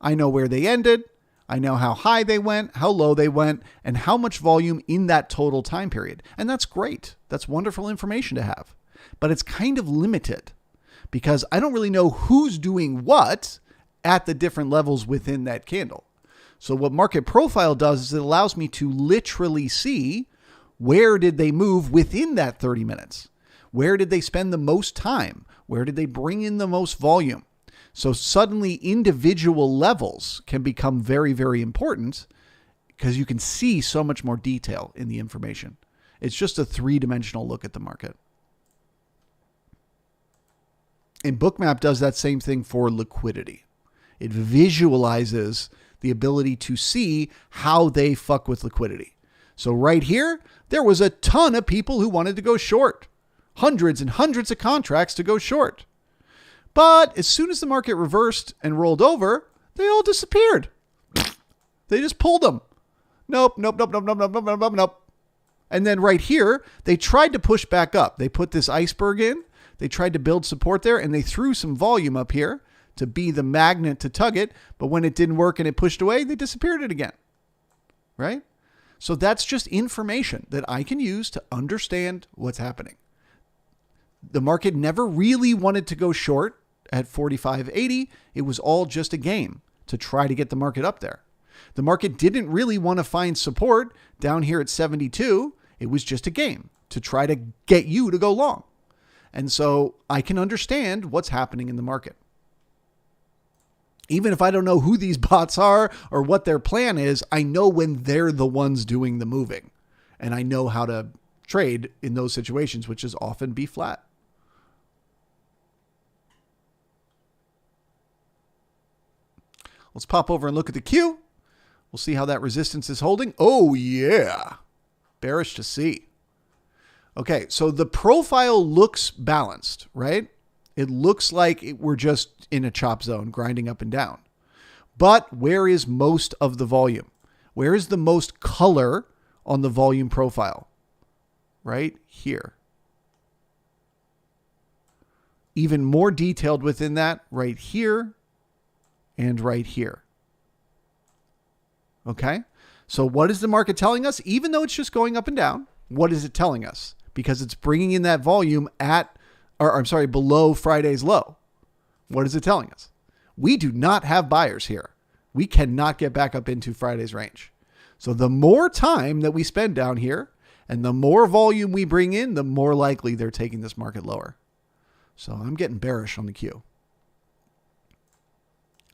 I know where they ended, I know how high they went, how low they went, and how much volume in that total time period. And that's great. That's wonderful information to have. But it's kind of limited, because I don't really know who's doing what at the different levels within that candle. So what Market Profile does is it allows me to literally see where did they move within that 30 minutes? Where did they spend the most time? Where did they bring in the most volume? So suddenly individual levels can become very, very important because you can see so much more detail in the information. It's just a 3-dimensional look at the market. And Bookmap does that same thing for liquidity. It visualizes the ability to see how they fuck with liquidity. So right here, there was a ton of people who wanted to go short. Hundreds and hundreds of contracts to go short. But as soon as the market reversed and rolled over, they all disappeared. They just pulled them. Nope. And then right here, they tried to push back up. They put this iceberg in. They tried to build support there, and they threw some volume up here to be the magnet to tug it. But when it didn't work and it pushed away, they disappeared it again. Right? So that's just information that I can use to understand what's happening. The market never really wanted to go short at 45.80. It was all just a game to try to get the market up there. The market didn't really want to find support down here at 72. It was just a game to try to get you to go long. And so I can understand what's happening in the market. Even if I don't know who these bots are or what their plan is, I know when they're the ones doing the moving. And I know how to trade in those situations, which is often be flat. Let's pop over and look at the Q. We'll see how that resistance is holding. Oh, yeah. Bearish to see. Okay, so the profile looks balanced, right? It looks like we're just in a chop zone, grinding up and down. But where is most of the volume? Where is the most color on the volume profile, right here. Even more detailed within that, right here and right here. Okay? So what is the market telling us? Even though it's just going up and down, what is it telling us? Because it's bringing in that volume below Friday's low. What is it telling us? We do not have buyers here. We cannot get back up into Friday's range. So the more time that we spend down here and the more volume we bring in, the more likely they're taking this market lower. So I'm getting bearish on the Q.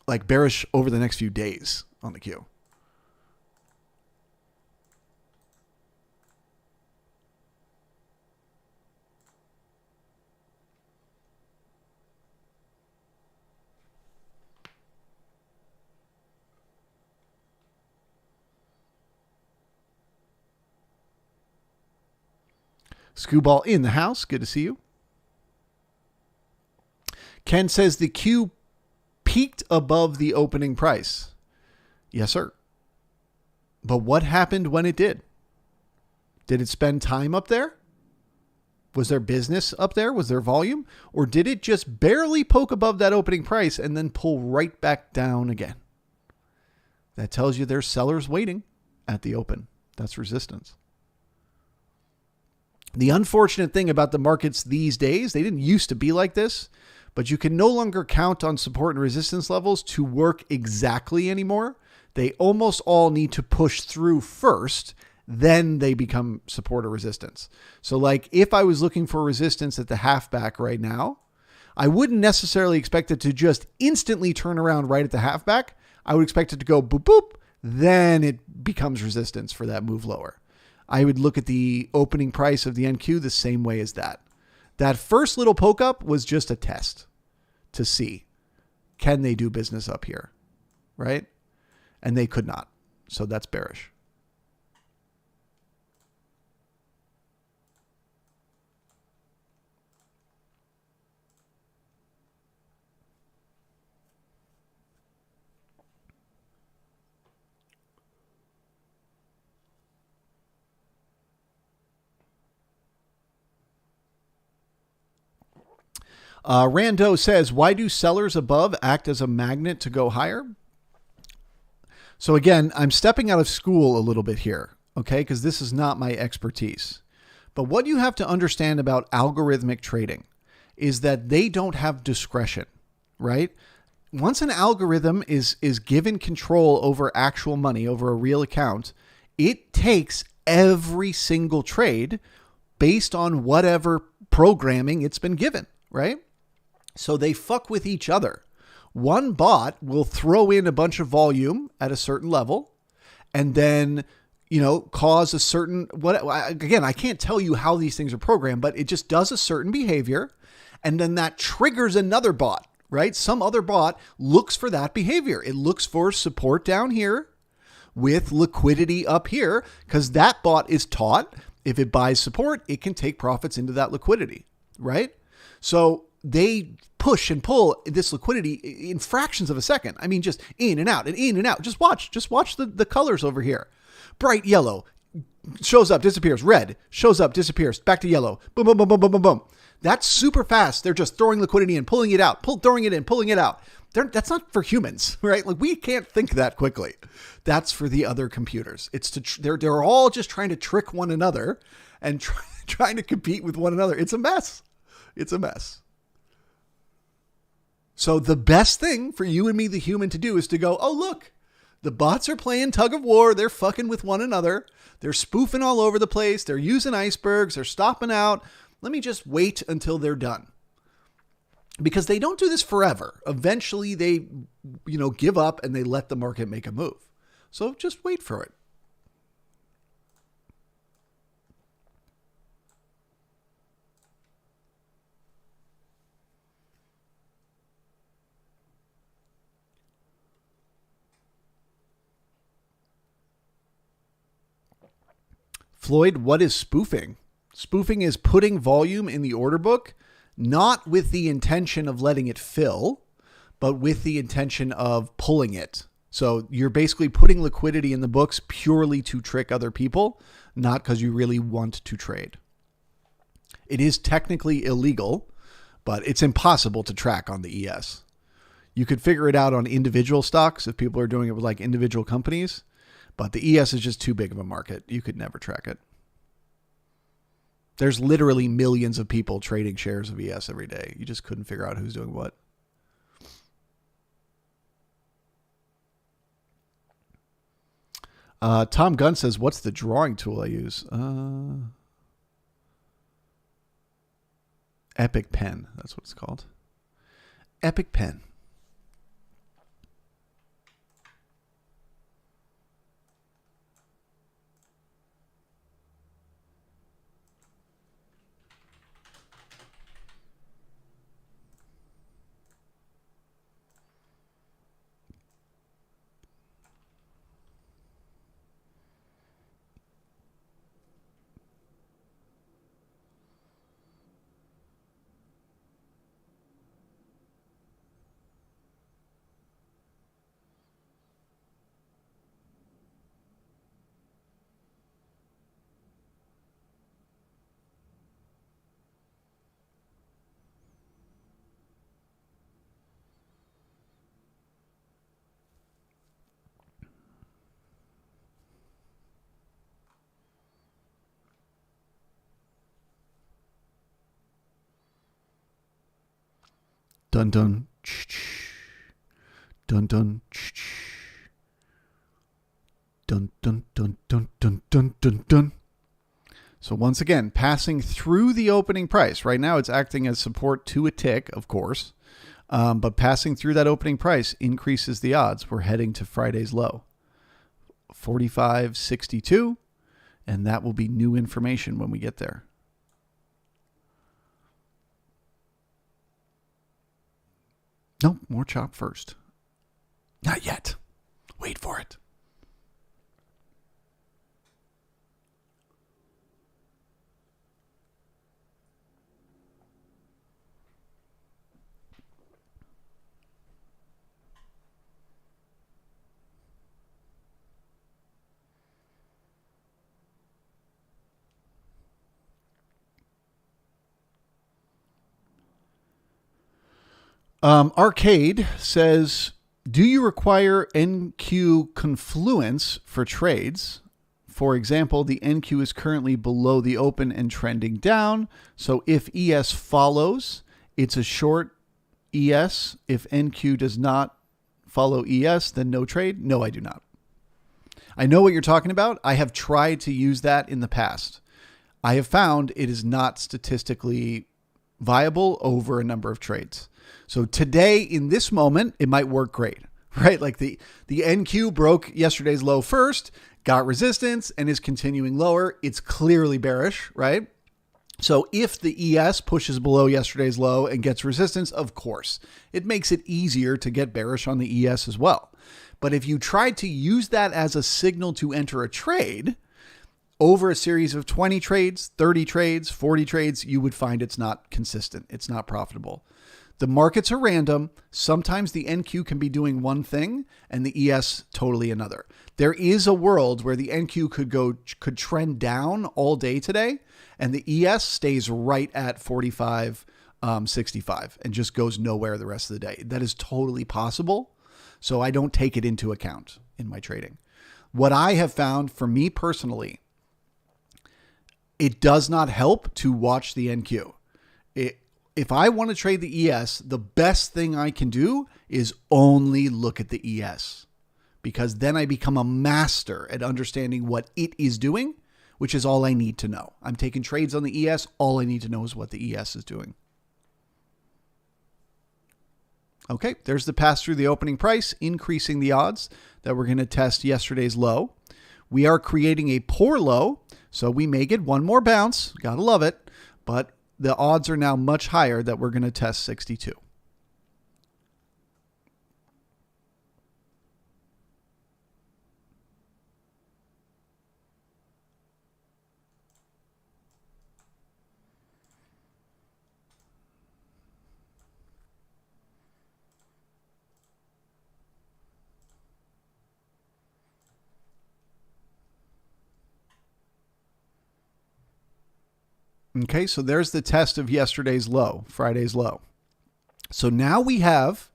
Like bearish over the next few days on the Q. Scooball in the house. Good to see you. Ken says the Q peaked above the opening price. Yes, sir. But what happened when it did? Did it spend time up there? Was there business up there? Was there volume? Or did it just barely poke above that opening price and then pull right back down again? That tells you there's sellers waiting at the open. That's resistance. The unfortunate thing about the markets these days, they didn't used to be like this, but you can no longer count on support and resistance levels to work exactly anymore. They almost all need to push through first, then they become support or resistance. So like if I was looking for resistance at the halfback right now, I wouldn't necessarily expect it to just instantly turn around right at the halfback. I would expect it to go boop, boop, then it becomes resistance for that move lower. I would look at the opening price of the NQ the same way as that. That first little poke up was just a test to see, can they do business up here, right? And they could not. So that's bearish. Rando says, why do sellers above act as a magnet to go higher? So again, I'm stepping out of school a little bit here, okay? Because this is not my expertise. But what you have to understand about algorithmic trading is that they don't have discretion, right? Once an algorithm is given control over actual money, over a real account, it takes every single trade based on whatever programming it's been given, right? So they fuck with each other. One bot will throw in a bunch of volume at a certain level and then, cause a certain, again, I can't tell you how these things are programmed, but it just does a certain behavior. And then that triggers another bot, right? Some other bot looks for that behavior. It looks for support down here with liquidity up here because that bot is taught if it buys support, it can take profits into that liquidity, right? So they push and pull this liquidity in fractions of a second. I mean, just in and out and in and out. Just watch the colors over here. Bright yellow shows up, disappears. Red shows up, disappears. Back to yellow. Boom, boom, boom, boom, boom, boom, boom. That's super fast. They're just throwing liquidity in, pulling it out, throwing it in, pulling it out. That's not for humans, right? Like we can't think that quickly. That's for the other computers. They're all just trying to trick one another and trying to compete with one another. It's a mess. It's a mess. So the best thing for you and me, the human, to do is to go, oh, look, the bots are playing tug of war. They're fucking with one another. They're spoofing all over the place. They're using icebergs. They're stopping out. Let me just wait until they're done. Because they don't do this forever. Eventually they, give up and they let the market make a move. So just wait for it. Floyd, what is spoofing? Spoofing is putting volume in the order book, not with the intention of letting it fill, but with the intention of pulling it. So you're basically putting liquidity in the books purely to trick other people, not because you really want to trade. It is technically illegal, but it's impossible to track on the ES. You could figure it out on individual stocks if people are doing it with like individual companies, but the ES is just too big of a market. You could never track it. There's literally millions of people trading shares of ES every day. You just couldn't figure out who's doing what. Tom Gunn says, what's the drawing tool I use? Epic Pen. That's what it's called. Epic Pen. Dun dun. Dun dun. Dun dun dun dun dun dun dun dun. So once again, passing through the opening price. Right now it's acting as support to a tick, of course. But passing through that opening price increases the odds. We're heading to Friday's low. 45.62. And that will be new information when we get there. Nope, more chop first. Not yet. Wait for it. Arcade says, do you require NQ confluence for trades? For example, the NQ is currently below the open and trending down. So if ES follows, it's a short ES. If NQ does not follow ES, then no trade. No, I do not. I know what you're talking about. I have tried to use that in the past. I have found it is not statistically viable over a number of trades. So today, in this moment, it might work great, right? Like the NQ broke yesterday's low first, got resistance, and is continuing lower. It's clearly bearish, right? So if the ES pushes below yesterday's low and gets resistance, of course, it makes it easier to get bearish on the ES as well. But if you tried to use that as a signal to enter a trade over a series of 20 trades, 30 trades, 40 trades, you would find it's not consistent. It's not profitable. The markets are random. Sometimes the NQ can be doing one thing and the ES totally another. There is a world where the NQ could trend down all day today and the ES stays right at 45.65 and just goes nowhere the rest of the day. That is totally possible. So I don't take it into account in my trading. What I have found for me personally, it does not help to watch the NQ. If I want to trade the ES, the best thing I can do is only look at the ES, because then I become a master at understanding what it is doing, which is all I need to know. I'm taking trades on the ES. All I need to know is what the ES is doing. Okay, there's the pass through the opening price, increasing the odds that we're going to test yesterday's low. We are creating a poor low, so we may get one more bounce. Gotta love it, but the odds are now much higher that we're going to test 62. Okay, so there's the test of yesterday's low, Friday's low. So now we have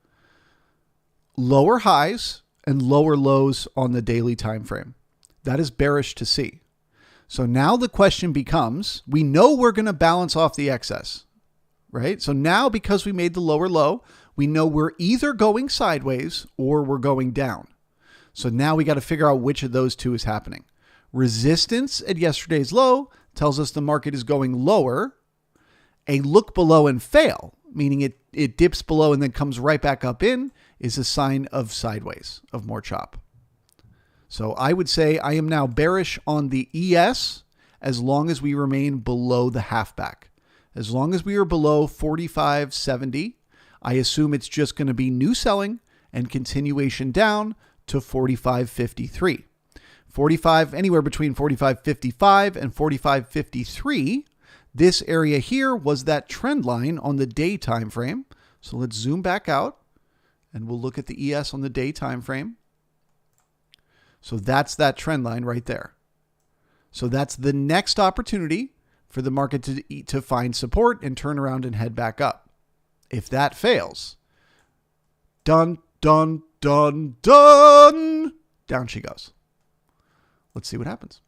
lower highs and lower lows on the daily time frame. That is bearish to see. So now the question becomes, we know we're going to balance off the excess, right? So now because we made the lower low, we know we're either going sideways or we're going down. So now we got to figure out which of those two is happening. Resistance at yesterday's low tells us the market is going lower. A look below and fail, meaning it dips below and then comes right back up in, is a sign of sideways, of more chop. So I would say I am now bearish on the ES as long as we remain below the halfback. As long as we are below 45.70, I assume it's just going to be new selling and continuation down to 45.53. 45, anywhere between 45.55 and 45.53. This area here was that trend line on the day time frame. So let's zoom back out and we'll look at the ES on the day time frame. So that's that trend line right there. So that's the next opportunity for the market to find support and turn around and head back up. If that fails, dun, dun, dun, dun, down she goes. Let's see what happens.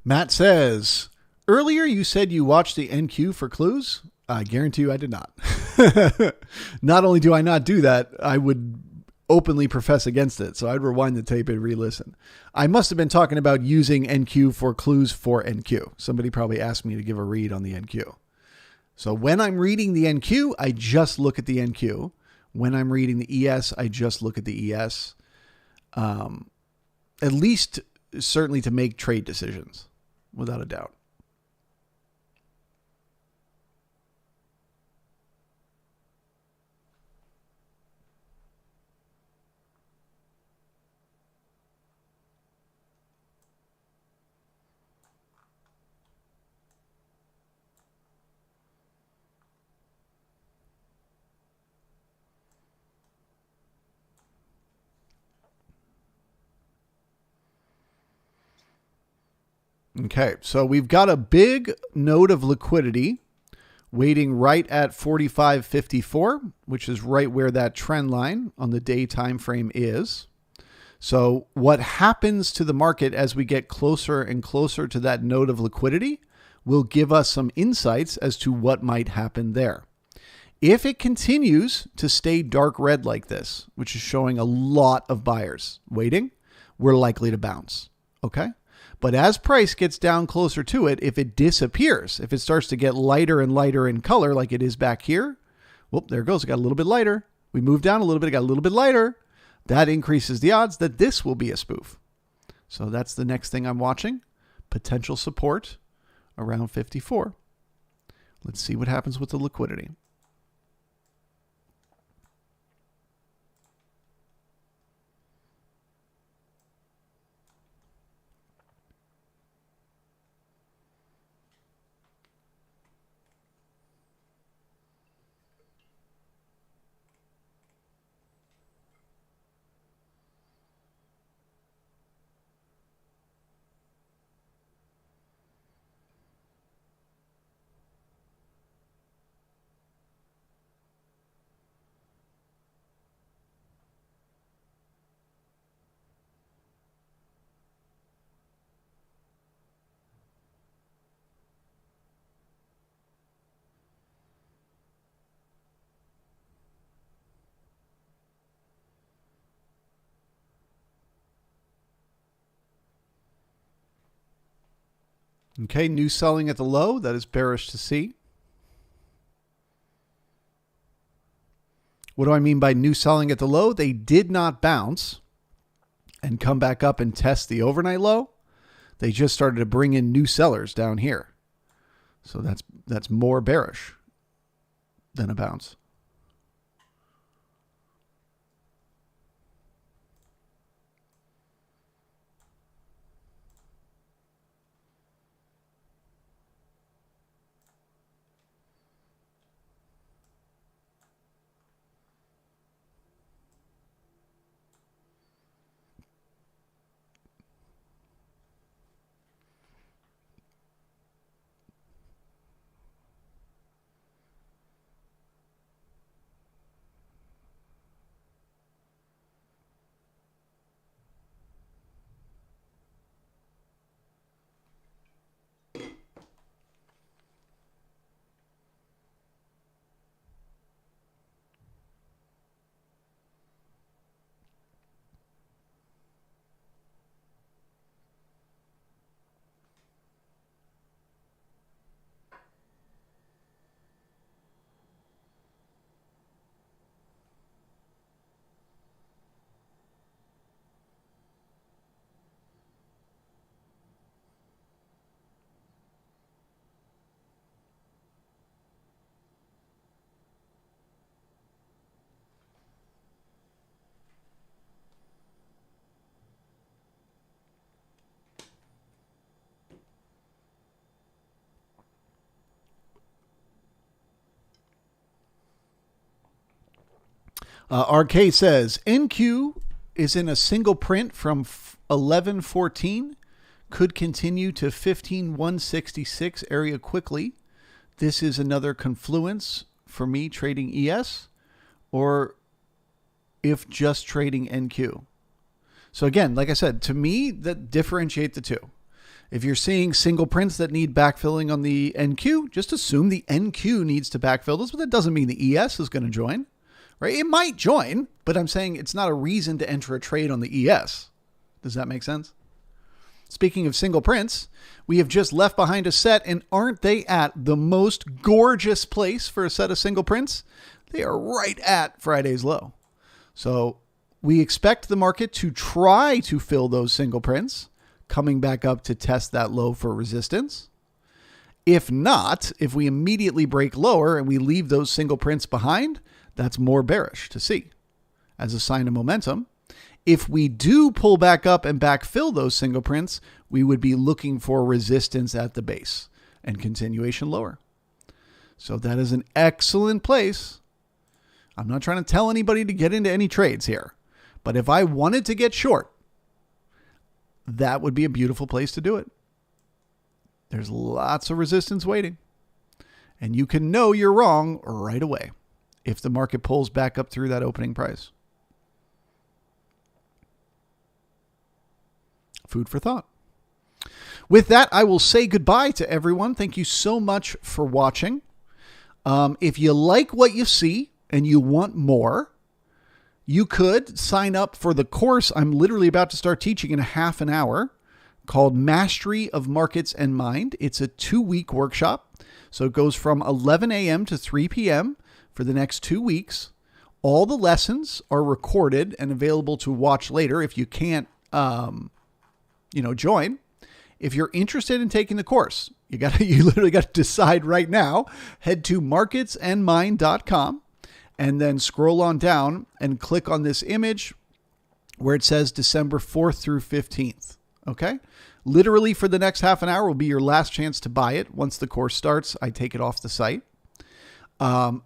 Matt says, earlier you said you watched the NQ for clues. I guarantee you I did not. Not only do I not do that, I would openly profess against it. So I'd rewind the tape and re-listen. I must have been talking about using NQ for clues for NQ. Somebody probably asked me to give a read on the NQ. So when I'm reading the NQ, I just look at the NQ. When I'm reading the ES, I just look at the ES. At least certainly to make trade decisions. Without a doubt. Okay, so we've got a big node of liquidity waiting right at 45.54, which is right where that trend line on the day time frame is. So what happens to the market as we get closer and closer to that node of liquidity will give us some insights as to what might happen there. If it continues to stay dark red like this, which is showing a lot of buyers waiting, we're likely to bounce. Okay. But as price gets down closer to it, if it disappears, if it starts to get lighter and lighter in color like it is back here, whoop, there it goes. It got a little bit lighter. We moved down a little bit. It got a little bit lighter. That increases the odds that this will be a spoof. So that's the next thing I'm watching. Potential support around 54. Let's see what happens with the liquidity. Okay, new selling at the low. That is bearish to see. What do I mean by new selling at the low? They did not bounce and come back up and test the overnight low, they just started to bring in new sellers down here. So that's more bearish than a bounce. RK says, NQ is in a single print from 1114, could continue to 15166 area quickly. This is another confluence for me trading ES, or if just trading NQ. So again, like I said, to me, that differentiate the two. If you're seeing single prints that need backfilling on the NQ, just assume the NQ needs to backfill this, but that doesn't mean the ES is going to join. Right? It might join, but I'm saying it's not a reason to enter a trade on the ES. Does that make sense? Speaking of single prints, we have just left behind a set, and aren't they at the most gorgeous place for a set of single prints? They are right at Friday's low. So we expect the market to try to fill those single prints, coming back up to test that low for resistance. If not, if we immediately break lower and we leave those single prints behind, that's more bearish to see as a sign of momentum. If we do pull back up and backfill those single prints, we would be looking for resistance at the base and continuation lower. So that is an excellent place. I'm not trying to tell anybody to get into any trades here, but if I wanted to get short, that would be a beautiful place to do it. There's lots of resistance waiting, and you can know you're wrong right away if the market pulls back up through that opening price. Food for thought. With that, I will say goodbye to everyone. Thank you so much for watching. If you like what you see and you want more, you could sign up for the course I'm literally about to start teaching in a half an hour called Mastery of Markets and Mind. It's a 2-week workshop. So it goes from 11 a.m. to 3 p.m. for the next 2 weeks. All the lessons are recorded and available to watch later if you can't, join. If you're interested in taking the course, you literally got to decide right now. Head to marketsandmind.com and then scroll on down and click on this image where it says December 4th through 15th. Okay. Literally for the next half an hour will be your last chance to buy it. Once the course starts, I take it off the site.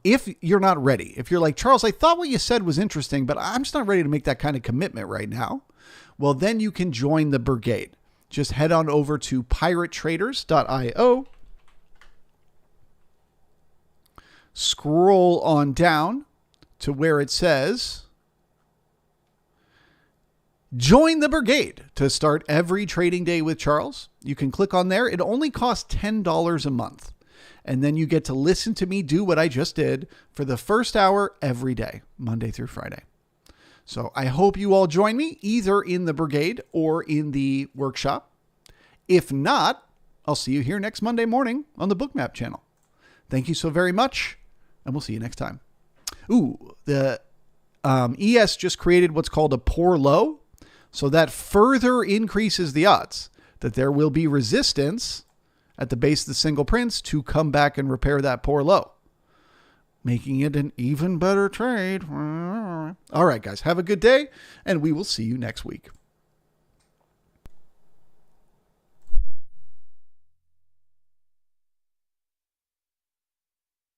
If you're not ready, if you're like, Charles, I thought what you said was interesting, but I'm just not ready to make that kind of commitment right now. Well, then you can join the brigade. Just head on over to Piratetraders.io. Scroll on down to where it says join the brigade to start every trading day with Charles. You can click on there. It only costs $10 a month. And then you get to listen to me do what I just did for the first hour every day, Monday through Friday. So I hope you all join me either in the brigade or in the workshop. If not, I'll see you here next Monday morning on the Bookmap channel. Thank you so very much, and we'll see you next time. Ooh, the ES just created what's called a poor low. So that further increases the odds that there will be resistance at the base of the single prints to come back and repair that poor low, making it an even better trade. All right, guys, have a good day, and we will see you next week.